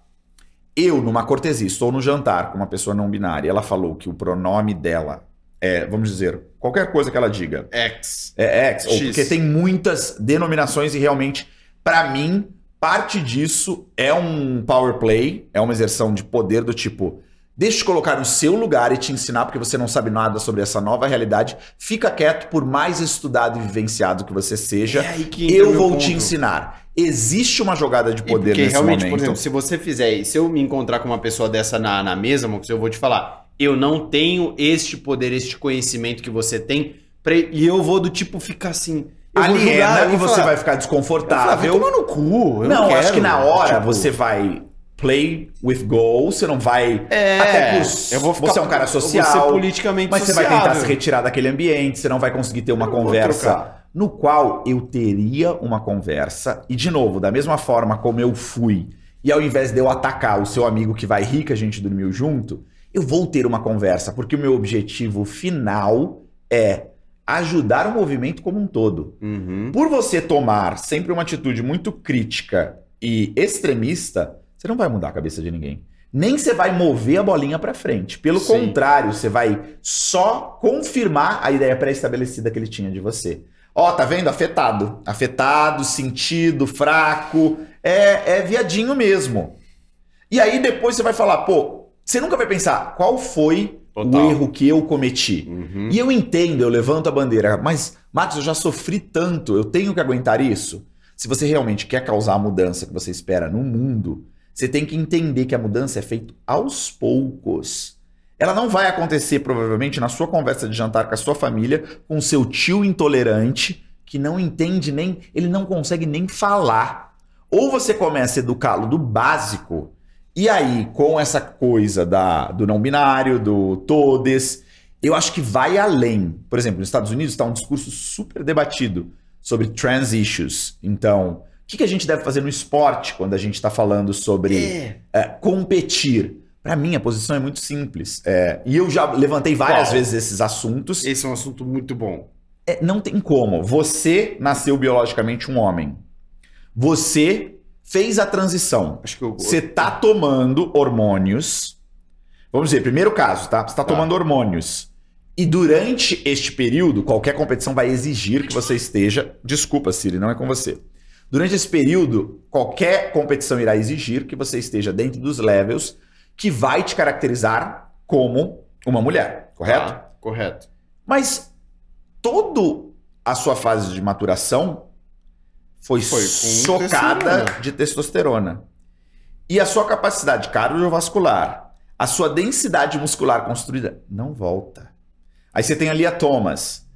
Eu, numa cortesia, estou no jantar com uma pessoa não binária, ela falou que o pronome dela é, vamos dizer, qualquer coisa que ela diga. X. É X, X. ou porque tem muitas denominações e realmente, pra mim... Parte disso é um power play, é uma exerção de poder do tipo, deixa eu te colocar no seu lugar e te ensinar porque você não sabe nada sobre essa nova realidade. Fica quieto, por mais estudado e vivenciado que você seja, eu vou te ensinar. Existe uma jogada de poder nesse realmente, momento. por exemplo, se você fizer isso, se eu me encontrar com uma pessoa dessa na mesa, Marcos, eu vou te falar, eu não tenho este poder, este conhecimento que você tem, e eu vou do tipo ficar assim... Aliena e você vai ficar desconfortável. Vai tomar no cu. Não, quero, acho que na hora você vai play with goals, você não vai... até você é um cara social, eu vou ser politicamente mas sociável. Você vai tentar se retirar daquele ambiente, você não vai conseguir ter uma conversa no qual eu teria uma conversa. E, de novo, da mesma forma como eu fui, e ao invés de eu atacar o seu amigo que vai rir que a gente dormiu junto, eu vou ter uma conversa, porque o meu objetivo final é... ajudar o movimento como um todo. Por você tomar sempre uma atitude muito crítica e extremista, você não vai mudar a cabeça de ninguém. Nem você vai mover a bolinha para frente. Pelo contrário, você vai só confirmar a ideia pré-estabelecida que ele tinha de você. Tá vendo? Afetado. Afetado, sentido, fraco. É viadinho mesmo. E aí depois você vai falar, você nunca vai pensar qual foi o erro que eu cometi. E eu entendo, eu levanto a bandeira, mas, Marcos, eu já sofri tanto, eu tenho que aguentar isso? Se você realmente quer causar a mudança que você espera no mundo, você tem que entender que a mudança é feita aos poucos. Ela não vai acontecer, provavelmente, na sua conversa de jantar com a sua família, com seu tio intolerante, que não entende nem, ele não consegue nem falar. Ou você começa a educá-lo do básico, e aí, com essa coisa do não binário, do todes, eu acho que vai além. Por exemplo, nos Estados Unidos está um discurso super debatido sobre trans issues. Então, o que a gente deve fazer no esporte quando a gente está falando sobre competir? Para mim, a posição é muito simples. E eu já levantei várias vezes esses assuntos. Esse é um assunto muito bom. Não tem como. Você nasceu biologicamente um homem. Você... fez a transição. Você tá tomando hormônios. Vamos dizer, primeiro caso, tá? Você tá tomando hormônios. E durante este período, qualquer competição vai exigir que você esteja... Desculpa, Siri, não é com você. Durante esse período, qualquer competição irá exigir que você esteja dentro dos levels que vai te caracterizar como uma mulher, correto? Correto. Mas toda a sua fase de maturação... Foi socada de testosterona. E a sua capacidade cardiovascular, a sua densidade muscular construída, não volta. Aí você tem ali a Thomas,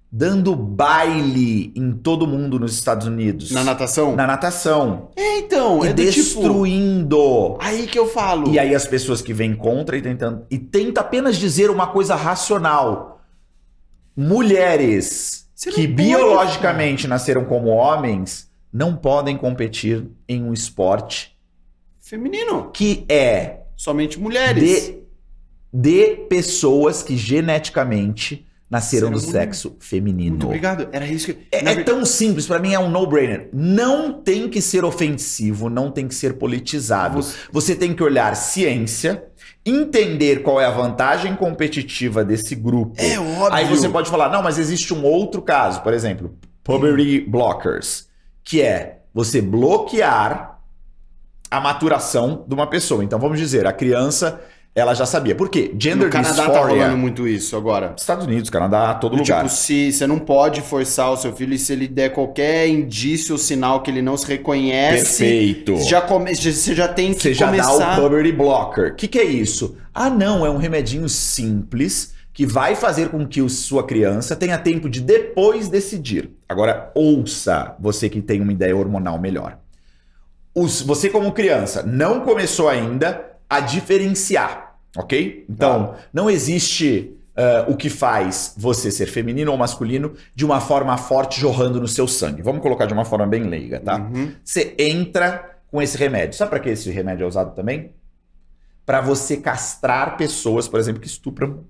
dando baile em todo mundo nos Estados Unidos. Na natação? Na natação. Então. E destruindo. Aí que eu falo. E aí as pessoas que vêm contra e tenta apenas dizer uma coisa racional. Mulheres que biologicamente nasceram como homens não podem competir em um esporte feminino. Que é somente mulheres. De pessoas que geneticamente nasceram do sexo feminino. Muito obrigado. Era isso que... É tão simples, pra mim é um no-brainer. Não tem que ser ofensivo, não tem que ser politizado. Você tem que olhar ciência, entender qual é a vantagem competitiva desse grupo. É óbvio. Aí você pode falar, não, mas existe um outro caso, por exemplo, puberty blockers, que é você bloquear a maturação de uma pessoa. Então vamos dizer, a criança... Ela já sabia. Por quê? Gender dysphoria... No Canadá tá rolando muito isso agora. Estados Unidos, Canadá, todo lugar. Tipo, se você não pode forçar o seu filho e se ele der qualquer indício ou sinal que ele não se reconhece... Perfeito. Você já tem que você já começar... dá o puberty blocker. O que é isso? Ah, não, é um remedinho simples que vai fazer com que sua criança tenha tempo de depois decidir. Agora, ouça, você que tem uma ideia hormonal melhor. Você como criança não começou ainda a diferenciar. Ok? Então, não existe o que faz você ser feminino ou masculino de uma forma forte jorrando no seu sangue. Vamos colocar de uma forma bem leiga, tá? Você entra com esse remédio. Sabe para que esse remédio é usado também? Para você castrar pessoas, por exemplo, que estupram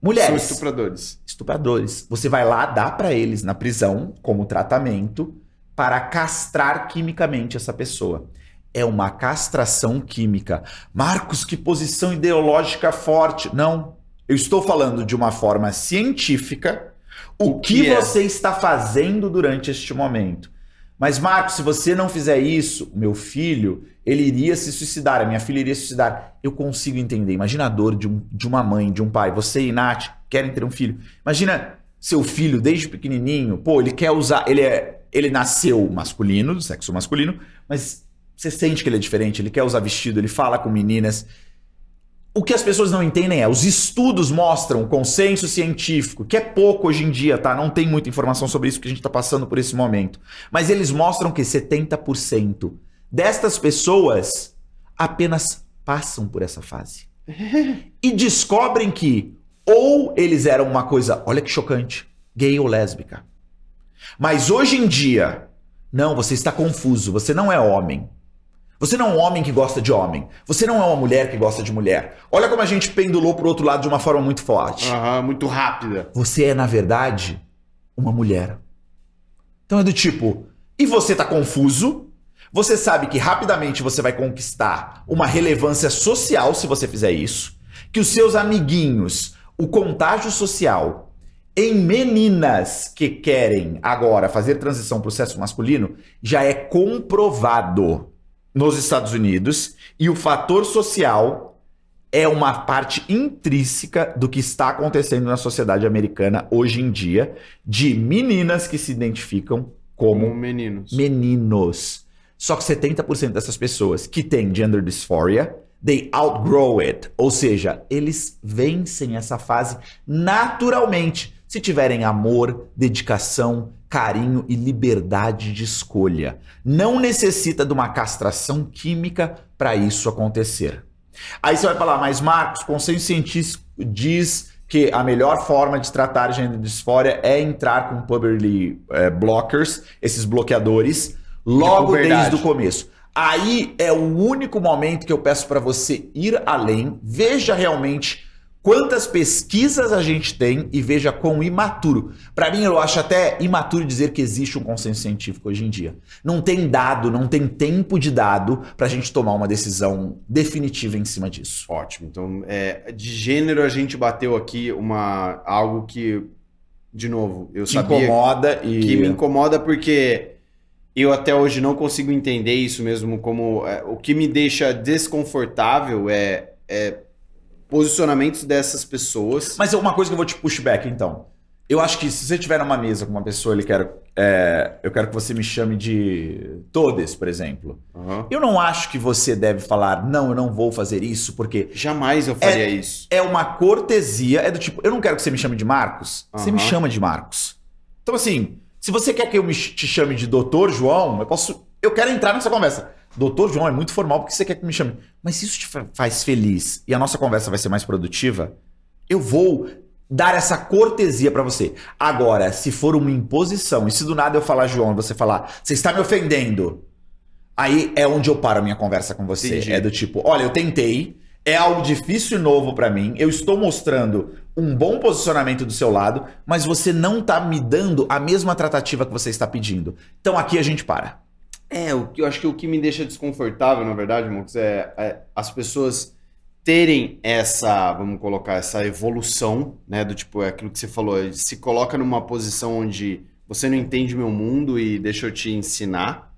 mulheres. São estupradores. Estupradores. Você vai lá, dá para eles na prisão como tratamento para castrar quimicamente essa pessoa. É uma castração química. Marcos, que posição ideológica forte. Não, eu estou falando de uma forma científica o que você está fazendo durante este momento. Mas, Marcos, se você não fizer isso, o meu filho, ele iria se suicidar, a minha filha iria se suicidar. Eu consigo entender. Imagina a dor de uma mãe, de um pai. Você e Nath querem ter um filho. Imagina seu filho, desde pequenininho, pô, ele quer usar... Ele nasceu masculino, do sexo masculino, mas... Você sente que ele é diferente, ele quer usar vestido, ele fala com meninas. O que as pessoas não entendem os estudos mostram, o consenso científico, que é pouco hoje em dia, tá? Não tem muita informação sobre isso que a gente está passando por esse momento. Mas eles mostram que 70% destas pessoas apenas passam por essa fase. E descobrem que ou eles eram uma coisa, olha que chocante, gay ou lésbica. Mas hoje em dia, não, você está confuso, você não é homem. Você não é um homem que gosta de homem. Você não é uma mulher que gosta de mulher. Olha como a gente pendulou pro outro lado de uma forma muito forte. Muito rápida. Você é, na verdade, uma mulher. Então é do tipo, e você tá confuso? Você sabe que rapidamente você vai conquistar uma relevância social se você fizer isso. Que os seus amiguinhos, o contágio social em meninas que querem agora fazer transição pro sexo masculino já é comprovado nos Estados Unidos, e o fator social é uma parte intrínseca do que está acontecendo na sociedade americana hoje em dia, de meninas que se identificam como meninos. Só que 70% dessas pessoas que têm gender dysphoria, they outgrow it, ou seja, eles vencem essa fase naturalmente, se tiverem amor, dedicação, carinho e liberdade de escolha. Não necessita de uma castração química para isso acontecer. Aí você vai falar, mas Marcos, consenso científico diz que a melhor forma de tratar gender dysphoria é entrar com puberty blockers, esses bloqueadores, logo desde o começo. Aí é o único momento que eu peço para você ir além, veja realmente quantas pesquisas a gente tem e veja quão imaturo. Para mim, eu acho até imaturo dizer que existe um consenso científico hoje em dia. Não tem dado, não tem tempo de dado para a gente tomar uma decisão definitiva em cima disso. Ótimo. Então, de gênero, a gente bateu aqui algo que, de novo, eu sabia que me incomoda porque eu até hoje não consigo entender isso mesmo como... o que me deixa desconfortável é posicionamentos dessas pessoas. Mas uma coisa que eu vou te push back, então. Eu acho que se você estiver numa mesa com uma pessoa, eu quero que você me chame de todes, por exemplo. Eu não acho que você deve falar, não, eu não vou fazer isso, porque... Jamais eu faria isso. É uma cortesia, é do tipo, eu não quero que você me chame de Marcos, você me chama de Marcos. Então assim, se você quer que eu te chame de Dr. João, eu quero entrar nessa conversa. Doutor João é muito formal porque você quer que me chame. Mas se isso te faz feliz e a nossa conversa vai ser mais produtiva, eu vou dar essa cortesia pra você. Agora, se for uma imposição, e se do nada eu falar, João, e você falar, você está me ofendendo, aí é onde eu paro a minha conversa com você. Entendi. É do tipo, olha, eu tentei, é algo difícil e novo pra mim, eu estou mostrando um bom posicionamento do seu lado, mas você não tá me dando a mesma tratativa que você está pedindo. Então aqui a gente para. Eu acho que o que me deixa desconfortável, na verdade, Monks, é as pessoas terem essa, vamos colocar, essa evolução, né, do tipo, é aquilo que você falou, se coloca numa posição onde você não entende meu mundo e deixa eu te ensinar,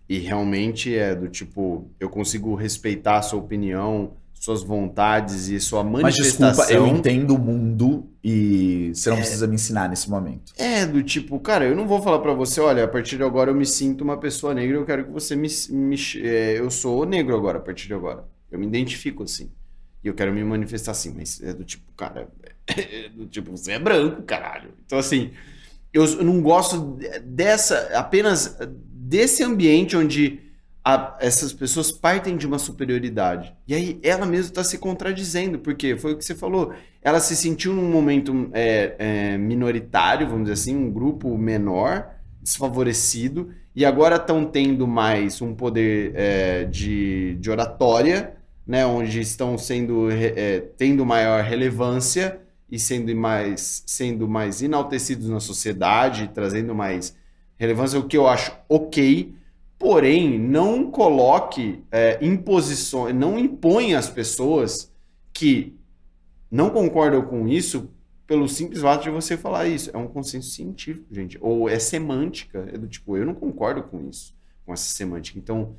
e realmente é do tipo, eu consigo respeitar a sua opinião, suas vontades e sua Mas manifestação. desculpa, eu entendo o mundo e você não precisa me ensinar nesse momento. É, do tipo, cara, eu não vou falar pra você, olha, a partir de agora eu me sinto uma pessoa negra, eu quero que você eu sou negro agora, a partir de agora. Eu me identifico assim. E eu quero me manifestar assim, mas é do tipo, cara, do tipo, você é branco, caralho. Então, assim, eu não gosto apenas desse ambiente onde essas pessoas partem de uma superioridade. E aí ela mesma está se contradizendo, porque foi o que você falou. Ela se sentiu num momento minoritário, vamos dizer assim, um grupo menor, desfavorecido, e agora estão tendo mais um poder de oratória, né, onde estão tendo maior relevância e sendo mais enaltecidos na sociedade, trazendo mais relevância, o que eu acho ok. Porém, não coloque imposições, não impõe às pessoas que não concordam com isso pelo simples fato de você falar isso. É um consenso científico, gente. Ou é semântica. É do tipo, eu não concordo com isso, com essa semântica. Então,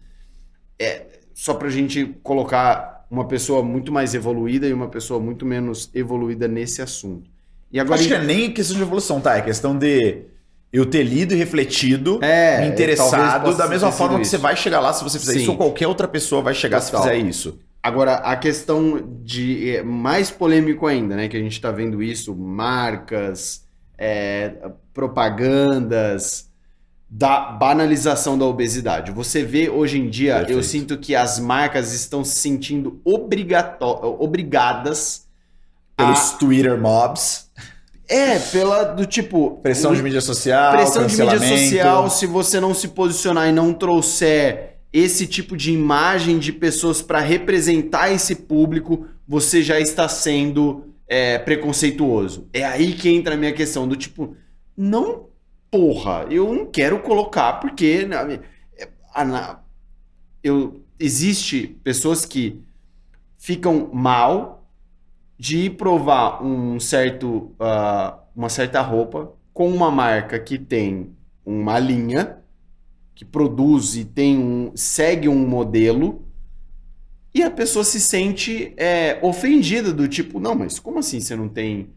só pra gente colocar uma pessoa muito mais evoluída e uma pessoa muito menos evoluída nesse assunto. E agora, acho que é nem questão de evolução, tá? É questão de eu ter lido e refletido, me interessado, da mesma forma que você vai chegar lá se você fizer isso, ou qualquer outra pessoa vai chegar se fizer isso. Agora, a questão mais polêmico ainda, né? Que a gente tá vendo isso, marcas, propagandas, da banalização da obesidade. Você vê hoje em dia, Perfeito. Eu sinto que as marcas estão se sentindo obrigadas pelos Twitter mobs. Do tipo... Pressão de mídia social, pressão de mídia social, se você não se posicionar e não trouxer esse tipo de imagem de pessoas para representar esse público, você já está sendo preconceituoso. É aí que entra a minha questão do tipo, não, porra, eu não quero colocar porque existe pessoas que ficam mal de provar uma certa roupa com uma marca que tem uma linha, que produz e segue um modelo, e a pessoa se sente ofendida do tipo, não, mas como assim você não tem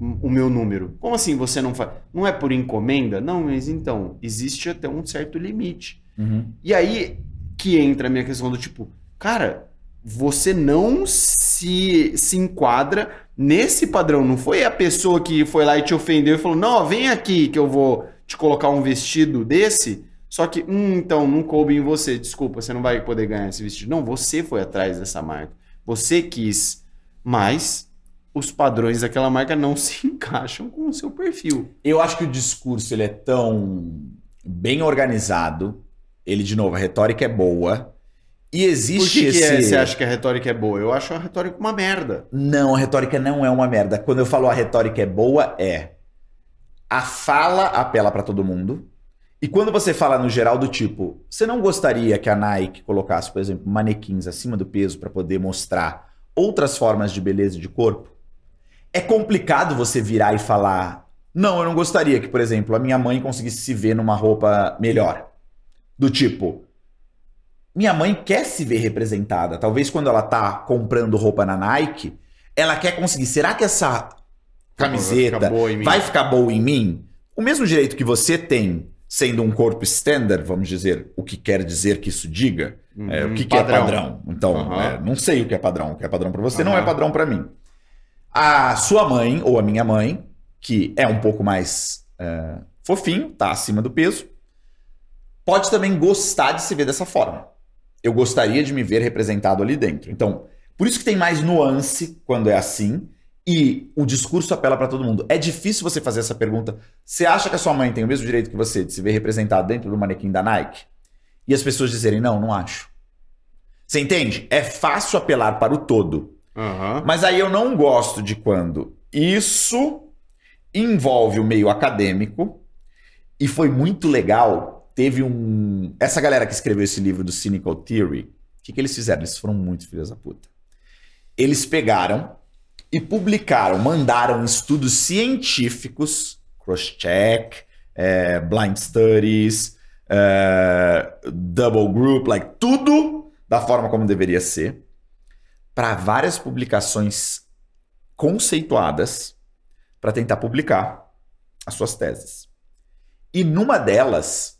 o meu número? Como assim você não faz? Não é por encomenda? Não, mas então, existe até um certo limite. Uhum. E aí que entra a minha questão do tipo, cara, você não se enquadra nesse padrão. Não foi a pessoa que foi lá e te ofendeu e falou, não, vem aqui que eu vou te colocar um vestido desse, só que, então, não coube em você, desculpa, você não vai poder ganhar esse vestido. Não, você foi atrás dessa marca. Você quis, mas os padrões daquela marca não se encaixam com o seu perfil. Eu acho que o discurso ele é tão bem organizado, ele, de novo, a retórica é boa, e existe Por que você acha que a retórica é boa? Eu acho a retórica uma merda. Não, a retórica não é uma merda. Quando eu falo a retórica é boa, a fala apela pra todo mundo. E quando você fala no geral do tipo, você não gostaria que a Nike colocasse, por exemplo, manequins acima do peso para poder mostrar outras formas de beleza e de corpo? É complicado você virar e falar, não, eu não gostaria que, por exemplo, a minha mãe conseguisse se ver numa roupa melhor. Do tipo, minha mãe quer se ver representada. Talvez quando ela tá comprando roupa na Nike, ela quer conseguir. Será que essa camiseta vai ficar boa em mim? O mesmo direito que você tem, sendo um corpo standard, vamos dizer, o que quer dizer que isso diga, o que é padrão. Então, não sei o que é padrão. O que é padrão para você não é padrão para mim. A sua mãe, ou a minha mãe, que é um pouco mais fofinho, tá acima do peso, pode também gostar de se ver dessa forma. Eu gostaria de me ver representado ali dentro. Então, por isso que tem mais nuance quando é assim, E o discurso apela para todo mundo. É difícil você fazer essa pergunta. Você acha que a sua mãe tem o mesmo direito que você de se ver representado dentro do manequim da Nike? E as pessoas dizerem, não, não acho. Você entende? É fácil apelar para o todo. Uhum. Mas aí eu não gosto de quando isso envolve o meio acadêmico. E foi muito legal. Teve essa galera que escreveu esse livro do Cynical Theory, o que eles fizeram? Eles foram muito filhos da puta. Eles pegaram e publicaram, mandaram estudos científicos, cross-check, blind studies, double group, like tudo da forma como deveria ser, para várias publicações conceituadas para tentar publicar as suas teses. E numa delas,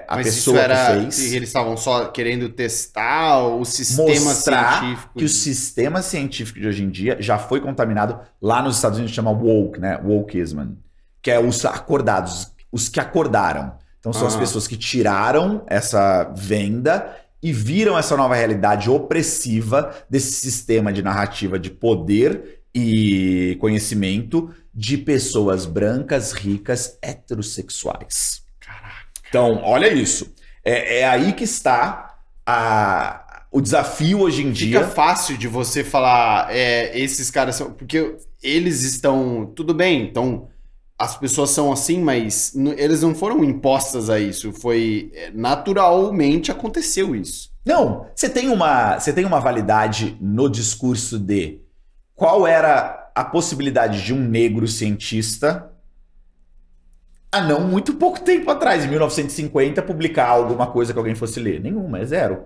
a Mas pessoa isso era que fez... Eles estavam só querendo testar o sistema mostrar científico. que o sistema científico de hoje em dia já foi contaminado. Lá nos Estados Unidos chama woke, né? Wokeism, que é os acordados, os que acordaram. Então são as pessoas que tiraram essa venda e viram essa nova realidade opressiva desse sistema de narrativa de poder e conhecimento de pessoas brancas, ricas, heterossexuais. Então, olha isso. É aí que está o desafio hoje em dia. Fica fácil de você falar, esses caras são... Porque eles estão... Tudo bem, então as pessoas são assim, mas eles não foram impostas a isso. Foi... naturalmente aconteceu isso. Não, você tem uma validade no discurso de qual era a possibilidade de um negro cientista... há não muito pouco tempo atrás, em 1950, publicar alguma coisa que alguém fosse ler. Nenhuma, é zero.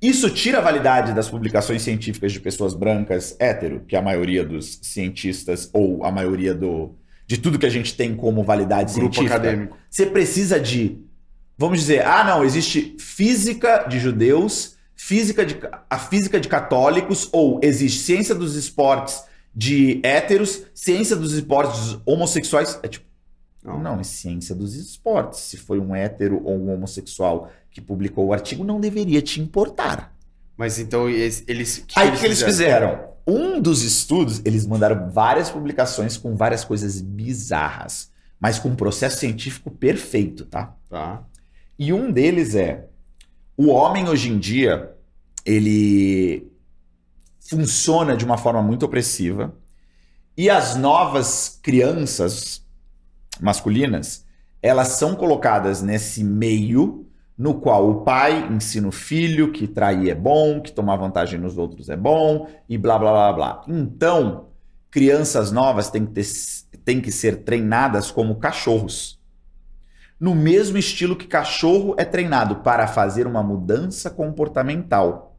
Isso tira a validade das publicações científicas de pessoas brancas hétero, que é a maioria dos cientistas, ou a maioria de tudo que a gente tem como validade Grupo científica. acadêmico. Você precisa de, vamos dizer, não, existe física de judeus, a física de católicos, ou existe ciência dos esportes de héteros, ciência dos esportes homossexuais. É tipo, não, é ciência dos esportes. Se foi um hétero ou um homossexual que publicou o artigo, não deveria te importar. Mas então eles... Aí o que eles fizeram? Um dos estudos, eles mandaram várias publicações com várias coisas bizarras, mas com um processo científico perfeito, tá? Tá. E um deles o homem hoje em dia, ele funciona de uma forma muito opressiva e as novas crianças masculinas, elas são colocadas nesse meio no qual o pai ensina o filho que trair é bom, que tomar vantagem nos outros é bom e blá, blá, blá, blá. Então, crianças novas têm que ser treinadas como cachorros. No mesmo estilo que cachorro é treinado para fazer uma mudança comportamental.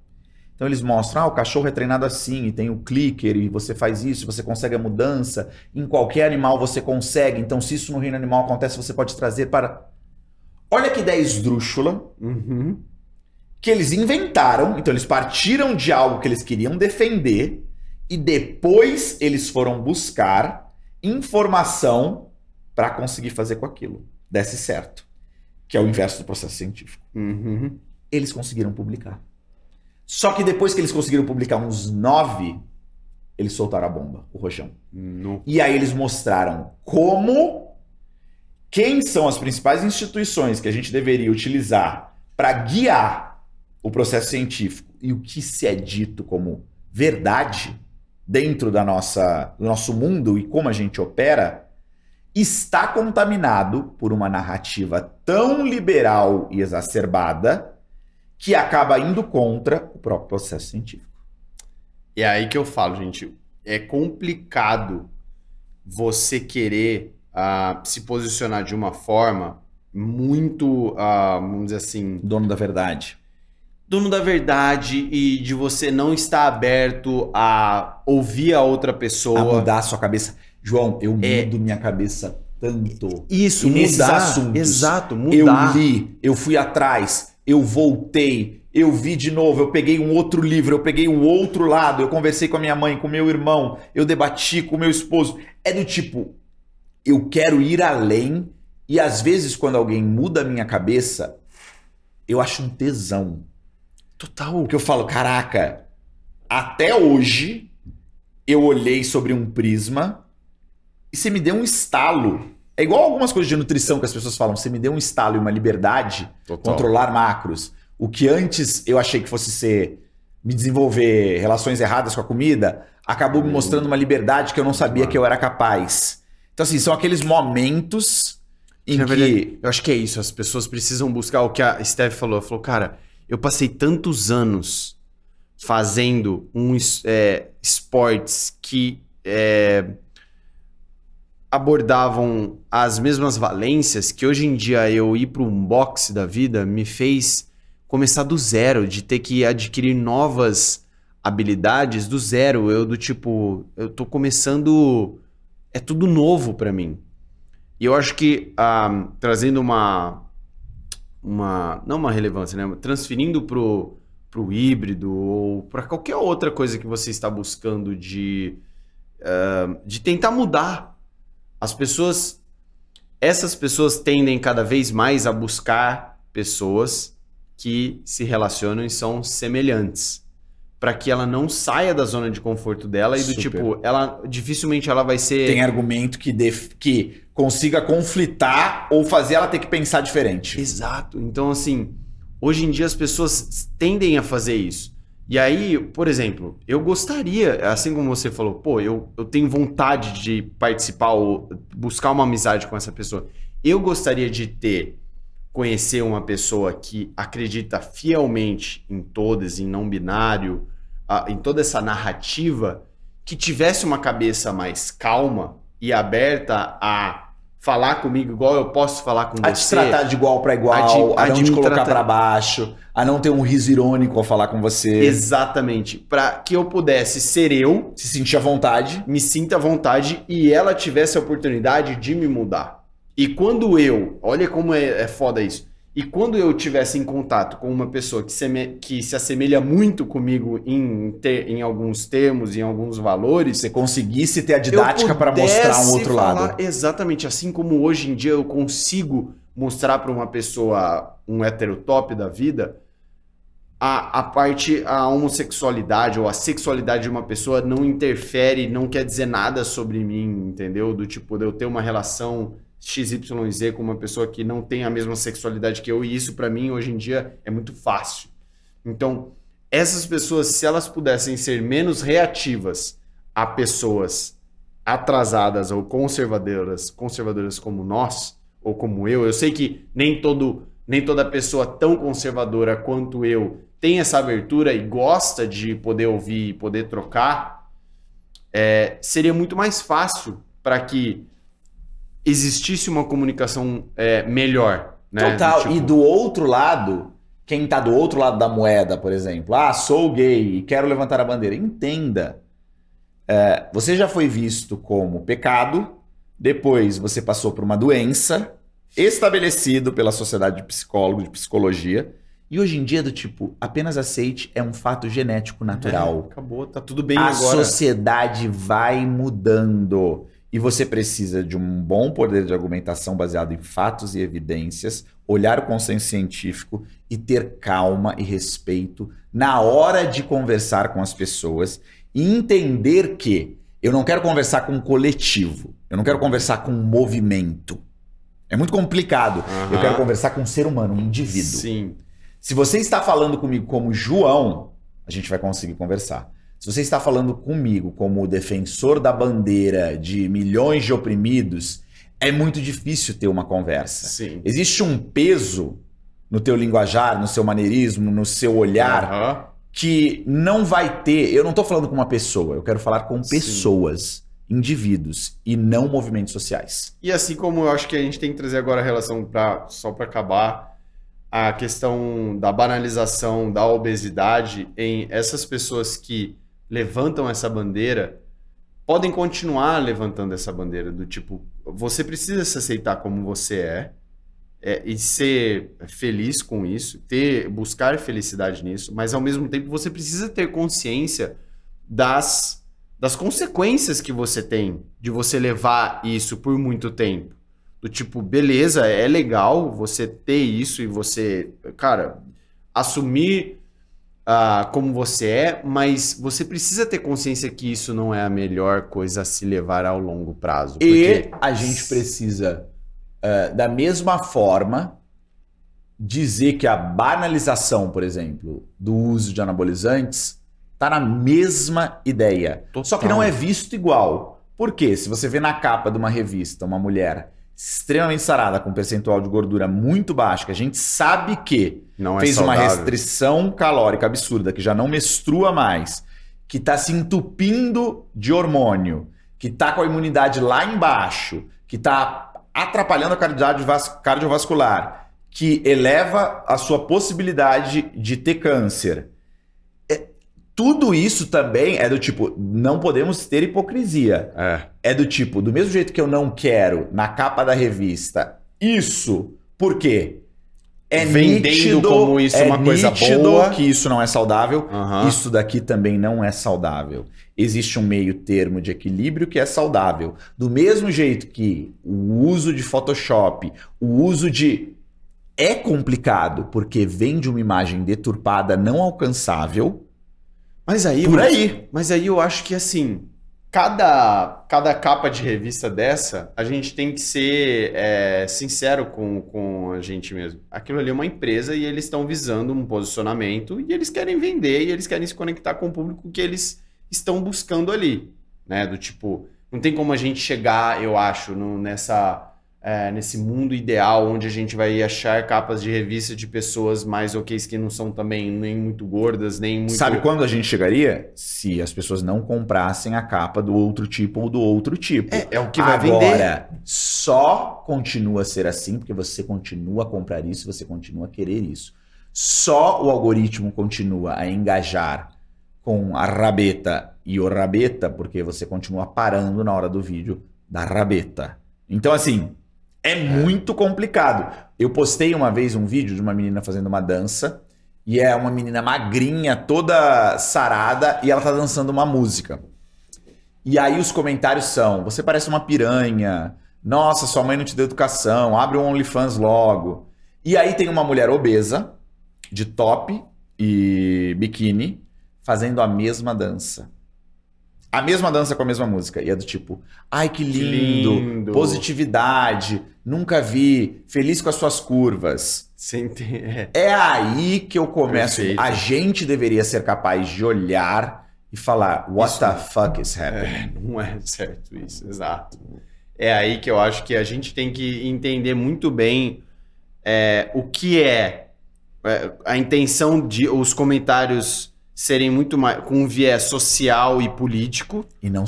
Então eles mostram, o cachorro é treinado assim, e tem o clicker, e você faz isso, você consegue a mudança. Em qualquer animal você consegue. Então se isso no reino animal acontece, você pode trazer para... Olha que ideia esdrúxula que eles inventaram. Então eles partiram de algo que eles queriam defender e depois eles foram buscar informação para conseguir fazer com aquilo desse certo. Que é o inverso do processo científico. Eles conseguiram publicar. Só que depois que eles conseguiram publicar uns 9, eles soltaram a bomba, o rojão. E aí eles mostraram quem são as principais instituições que a gente deveria utilizar para guiar o processo científico e o que se é dito como verdade dentro do nosso mundo e como a gente opera, está contaminado por uma narrativa tão liberal e exacerbada que acaba indo contra o próprio processo científico. E é aí que eu falo, gente, é complicado você querer se posicionar de uma forma muito, vamos dizer assim... Dono da verdade. Dono da verdade e de você não estar aberto a ouvir a outra pessoa. A mudar a sua cabeça. João, eu mudo minha cabeça tanto. Isso, e nesses mudar. assuntos. Exato, mudar. Eu li, eu fui atrás, eu voltei, eu vi de novo, eu peguei um outro livro, eu peguei um outro lado, eu conversei com a minha mãe, com o meu irmão, eu debati com o meu esposo. É do tipo, eu quero ir além e às vezes quando alguém muda a minha cabeça, eu acho um tesão. Total. Porque eu falo, caraca, até hoje eu olhei sobre um prisma e você me deu um estalo. É igual algumas coisas de nutrição que as pessoas falam, você me deu um estalo e uma liberdade, controlar macros. O que antes eu achei que fosse me desenvolver relações erradas com a comida, acabou me mostrando uma liberdade que eu não sabia que eu era capaz. Então, assim, são aqueles momentos em Na que... verdade, eu acho que é isso, as pessoas precisam buscar o que a Steph falou. Ela falou, cara, eu passei tantos anos fazendo esportes que abordavam as mesmas valências, que hoje em dia eu ir para um boxe da vida me fez começar do zero, de ter que adquirir novas habilidades do zero. Eu eu tô começando, é tudo novo para mim. E eu acho que trazendo não uma relevância, né? Transferindo pro híbrido ou para qualquer outra coisa que você está buscando de tentar mudar. Essas pessoas tendem cada vez mais a buscar pessoas que se relacionam e são semelhantes, para que ela não saia da zona de conforto dela e do tipo, dificilmente ela vai ser... Tem argumento que consiga conflitar ou fazer ela ter que pensar diferente. Exato. Então, assim, hoje em dia as pessoas tendem a fazer isso. E aí, por exemplo, eu gostaria, assim como você falou, pô, eu tenho vontade de participar ou buscar uma amizade com essa pessoa. Eu gostaria de conhecer uma pessoa que acredita fielmente em todas, em não binário, em toda essa narrativa, que tivesse uma cabeça mais calma e aberta a falar comigo igual eu posso falar com você. A te tratar de igual para igual, a não te colocar para baixo, a não ter um riso irônico ao falar com você. Exatamente. Para que eu pudesse ser eu, se sentir à vontade, me sinta à vontade e ela tivesse a oportunidade de me mudar. E quando olha como é foda isso. E quando eu tivesse em contato com uma pessoa que se assemelha muito comigo em alguns termos, em alguns valores... Você conseguisse ter a didática para mostrar um outro lado. Exatamente. Assim como hoje em dia eu consigo mostrar para uma pessoa um heterotop da vida, a homossexualidade ou a sexualidade de uma pessoa não interfere, não quer dizer nada sobre mim, entendeu? Do tipo, de eu ter uma relação... XYZ com uma pessoa que não tem a mesma sexualidade que eu, e isso pra mim hoje em dia é muito fácil. Então, essas pessoas, se elas pudessem ser menos reativas a pessoas atrasadas ou conservadoras como nós, ou como eu sei que nem toda pessoa tão conservadora quanto eu tem essa abertura e gosta de poder ouvir e poder trocar, seria muito mais fácil para que existisse uma comunicação melhor. Né? Total. E do outro lado, quem tá do outro lado da moeda, por exemplo, sou gay e quero levantar a bandeira. Entenda, você já foi visto como pecado, depois você passou por uma doença, estabelecido pela sociedade de psicólogos, de psicologia, e hoje em dia do tipo, apenas aceite, é um fato genético natural. Acabou, tá tudo bem agora. A sociedade vai mudando. E você precisa de um bom poder de argumentação baseado em fatos e evidências, olhar o consenso científico e ter calma e respeito na hora de conversar com as pessoas e entender que eu não quero conversar com um coletivo, eu não quero conversar com um movimento. É muito complicado. Eu quero conversar com um ser humano, um indivíduo. Sim. Se você está falando comigo como João, a gente vai conseguir conversar. Se você está falando comigo como defensor da bandeira de milhões de oprimidos, é muito difícil ter uma conversa. Sim. Existe um peso no teu linguajar, no seu maneirismo, no seu olhar, que não vai ter... Eu não estou falando com uma pessoa, eu quero falar com pessoas, indivíduos, e não movimentos sociais. E assim como eu acho que a gente tem que trazer agora a relação, só para acabar, a questão da banalização da obesidade em essas pessoas que levantam essa bandeira, podem continuar levantando essa bandeira do tipo, você precisa se aceitar como você e ser feliz com isso, buscar felicidade nisso, mas ao mesmo tempo você precisa ter consciência das consequências que você tem de você levar isso por muito tempo. Do tipo, beleza, é legal você ter isso e você, cara, assumir como você é, mas você precisa ter consciência que isso não é a melhor coisa a se levar ao longo prazo. E a gente precisa, da mesma forma, dizer que a banalização, por exemplo, do uso de anabolizantes está na mesma ideia. Total. Só que não é visto igual. Por quê? Se você vê na capa de uma revista uma mulher extremamente sarada, com um percentual de gordura muito baixo, que a gente sabe que não fez é uma saudável. restrição calórica absurda, que já não menstrua mais, que está se entupindo de hormônio, que está com a imunidade lá embaixo, que está atrapalhando a qualidade cardiovascular, que eleva a sua possibilidade de ter câncer. Tudo isso também é do tipo, não podemos ter hipocrisia. É do tipo, do mesmo jeito que eu não quero, na capa da revista, isso, por quê? Vendendo nítido, como isso uma coisa boa, que isso não é saudável, Uhum. isso daqui também não é saudável. Existe um meio termo de equilíbrio que é saudável. Do mesmo jeito que o uso de Photoshop, o uso de... É complicado, porque vem de uma imagem deturpada, não alcançável. Mas aí, Mas aí eu acho que assim, cada capa de revista dessa, a gente tem que ser sincero com a gente mesmo. Aquilo ali é uma empresa e eles estão visando um posicionamento e eles querem vender e eles querem se conectar com o público que eles estão buscando ali, né? Do tipo, não tem como a gente chegar, eu acho, nesse mundo ideal onde a gente vai achar capas de revista de pessoas mais ok's que não são também nem muito gordas, nem muito... Sabe quando a gente chegaria? Se as pessoas não comprassem a capa do outro tipo ou do outro tipo. É o que vai vender. Agora, só continua a ser assim porque você continua a comprar isso, você continua a querer isso. Só o algoritmo continua a engajar com a rabeta e o rabeta porque você continua parando na hora do vídeo da rabeta. Então, assim... É muito complicado. Eu postei uma vez um vídeo de uma menina fazendo uma dança e é uma menina magrinha, toda sarada e ela tá dançando uma música. E aí os comentários são: você parece uma piranha, nossa, sua mãe não te deu educação, abre um OnlyFans logo. E aí tem uma mulher obesa, de top e biquíni, fazendo a mesma dança. A mesma dança com a mesma música. E é do tipo, ai que lindo, positividade, nunca vi, feliz com as suas curvas. É aí que eu começo. Perfeito. A gente deveria ser capaz de olhar e falar, what Isso the fuck is happening? Não é certo isso, exato. É aí que eu acho que a gente tem que entender muito bem o que a intenção de os comentários serem muito mais com um viés social e político. E não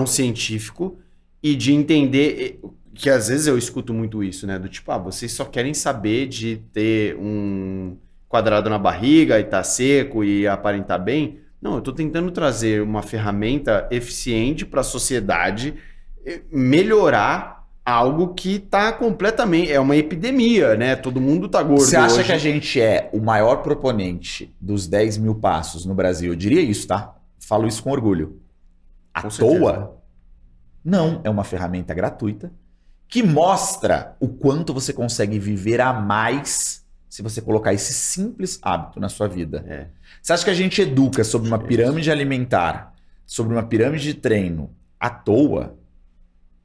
científico. E de entender que às vezes eu escuto muito isso, né? Do tipo, vocês só querem saber de ter um quadrado na barriga e tá seco e aparentar bem. Não, eu tô tentando trazer uma ferramenta eficiente para a sociedade melhorar algo que tá completamente... É uma epidemia, né? Todo mundo tá gordo. Você acha hoje. que a gente é o maior proponente dos 10 mil passos no Brasil? Eu diria isso, tá? Falo isso com orgulho. À toa? Não, é uma ferramenta gratuita que mostra o quanto você consegue viver a mais se você colocar esse simples hábito na sua vida. Você acha que a gente educa sobre uma pirâmide alimentar, sobre uma pirâmide de treino à toa?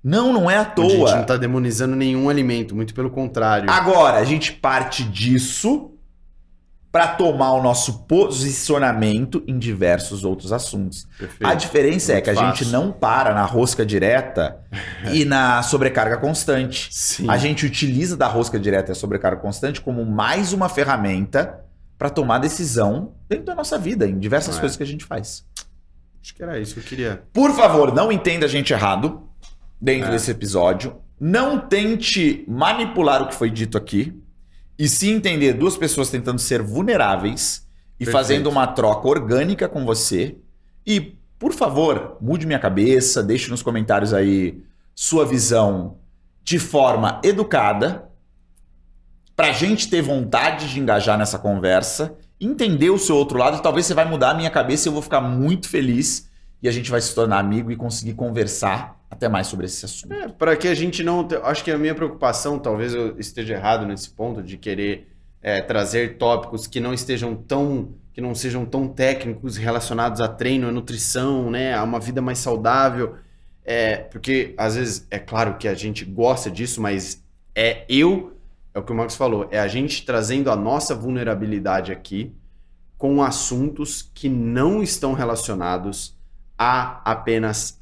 Não é à toa. A gente não tá demonizando nenhum alimento, muito pelo contrário. Agora, a gente parte disso para tomar o nosso posicionamento em diversos outros assuntos. Perfeito. A diferença é que a gente não para na rosca direta e na sobrecarga constante. Sim. A gente utiliza da rosca direta e a sobrecarga constante como mais uma ferramenta para tomar decisão dentro da nossa vida, em diversas coisas que a gente faz. Acho que era isso que eu queria. Por favor, não entenda a gente errado dentro desse episódio. Não tente manipular o que foi dito aqui. E se entender duas pessoas tentando ser vulneráveis e fazendo uma troca orgânica com você. E, por favor, mude minha cabeça, deixe nos comentários aí sua visão de forma educada, pra gente ter vontade de engajar nessa conversa, entender o seu outro lado, e talvez você vai mudar a minha cabeça e eu vou ficar muito feliz e a gente vai se tornar amigo e conseguir conversar até mais sobre esse assunto. Para que a gente não... Acho que a minha preocupação, talvez eu esteja errado nesse ponto, de querer trazer tópicos que não sejam tão técnicos relacionados a treino, a nutrição, né, a uma vida mais saudável. Porque às vezes é claro que a gente gosta disso, mas é o que o Marcos falou, é a gente trazendo a nossa vulnerabilidade aqui com assuntos que não estão relacionados a apenas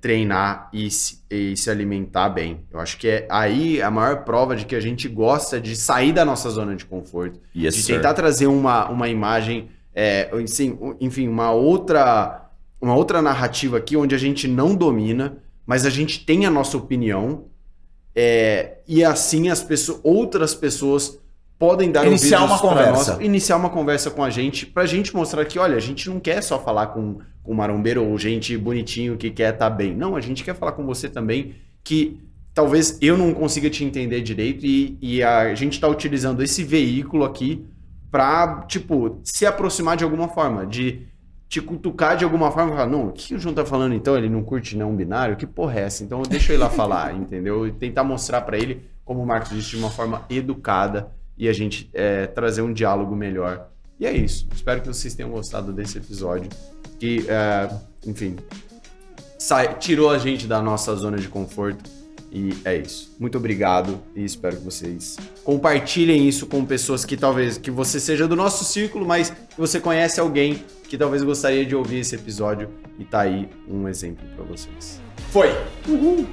treinar e se alimentar bem. Eu acho que é aí a maior prova de que a gente gosta de sair da nossa zona de conforto, de tentar trazer uma imagem, enfim, uma outra narrativa aqui onde a gente não domina, mas a gente tem a nossa opinião, e assim outras pessoas podem dar iniciar uma conversa com a gente, pra gente mostrar que, olha, a gente não quer só falar com marombeiro ou gente bonitinho que quer estar bem. Não, a gente quer falar com você também, que talvez eu não consiga te entender direito, e a gente tá utilizando esse veículo aqui pra, tipo, se aproximar de alguma forma, de te cutucar de alguma forma e falar, não, o que o João tá falando então? Ele não curte não binário? Que porra é essa? Então deixa eu ir lá falar, entendeu? E tentar mostrar pra ele, como o Marcos disse, de uma forma educada, e a gente trazer um diálogo melhor. E é isso. Espero que vocês tenham gostado desse episódio, que, enfim, tirou a gente da nossa zona de conforto. E é isso. Muito obrigado e espero que vocês compartilhem isso com pessoas que talvez que você seja do nosso círculo, mas que você conhece alguém que talvez gostaria de ouvir esse episódio, e tá aí um exemplo para vocês. Foi! Uhul!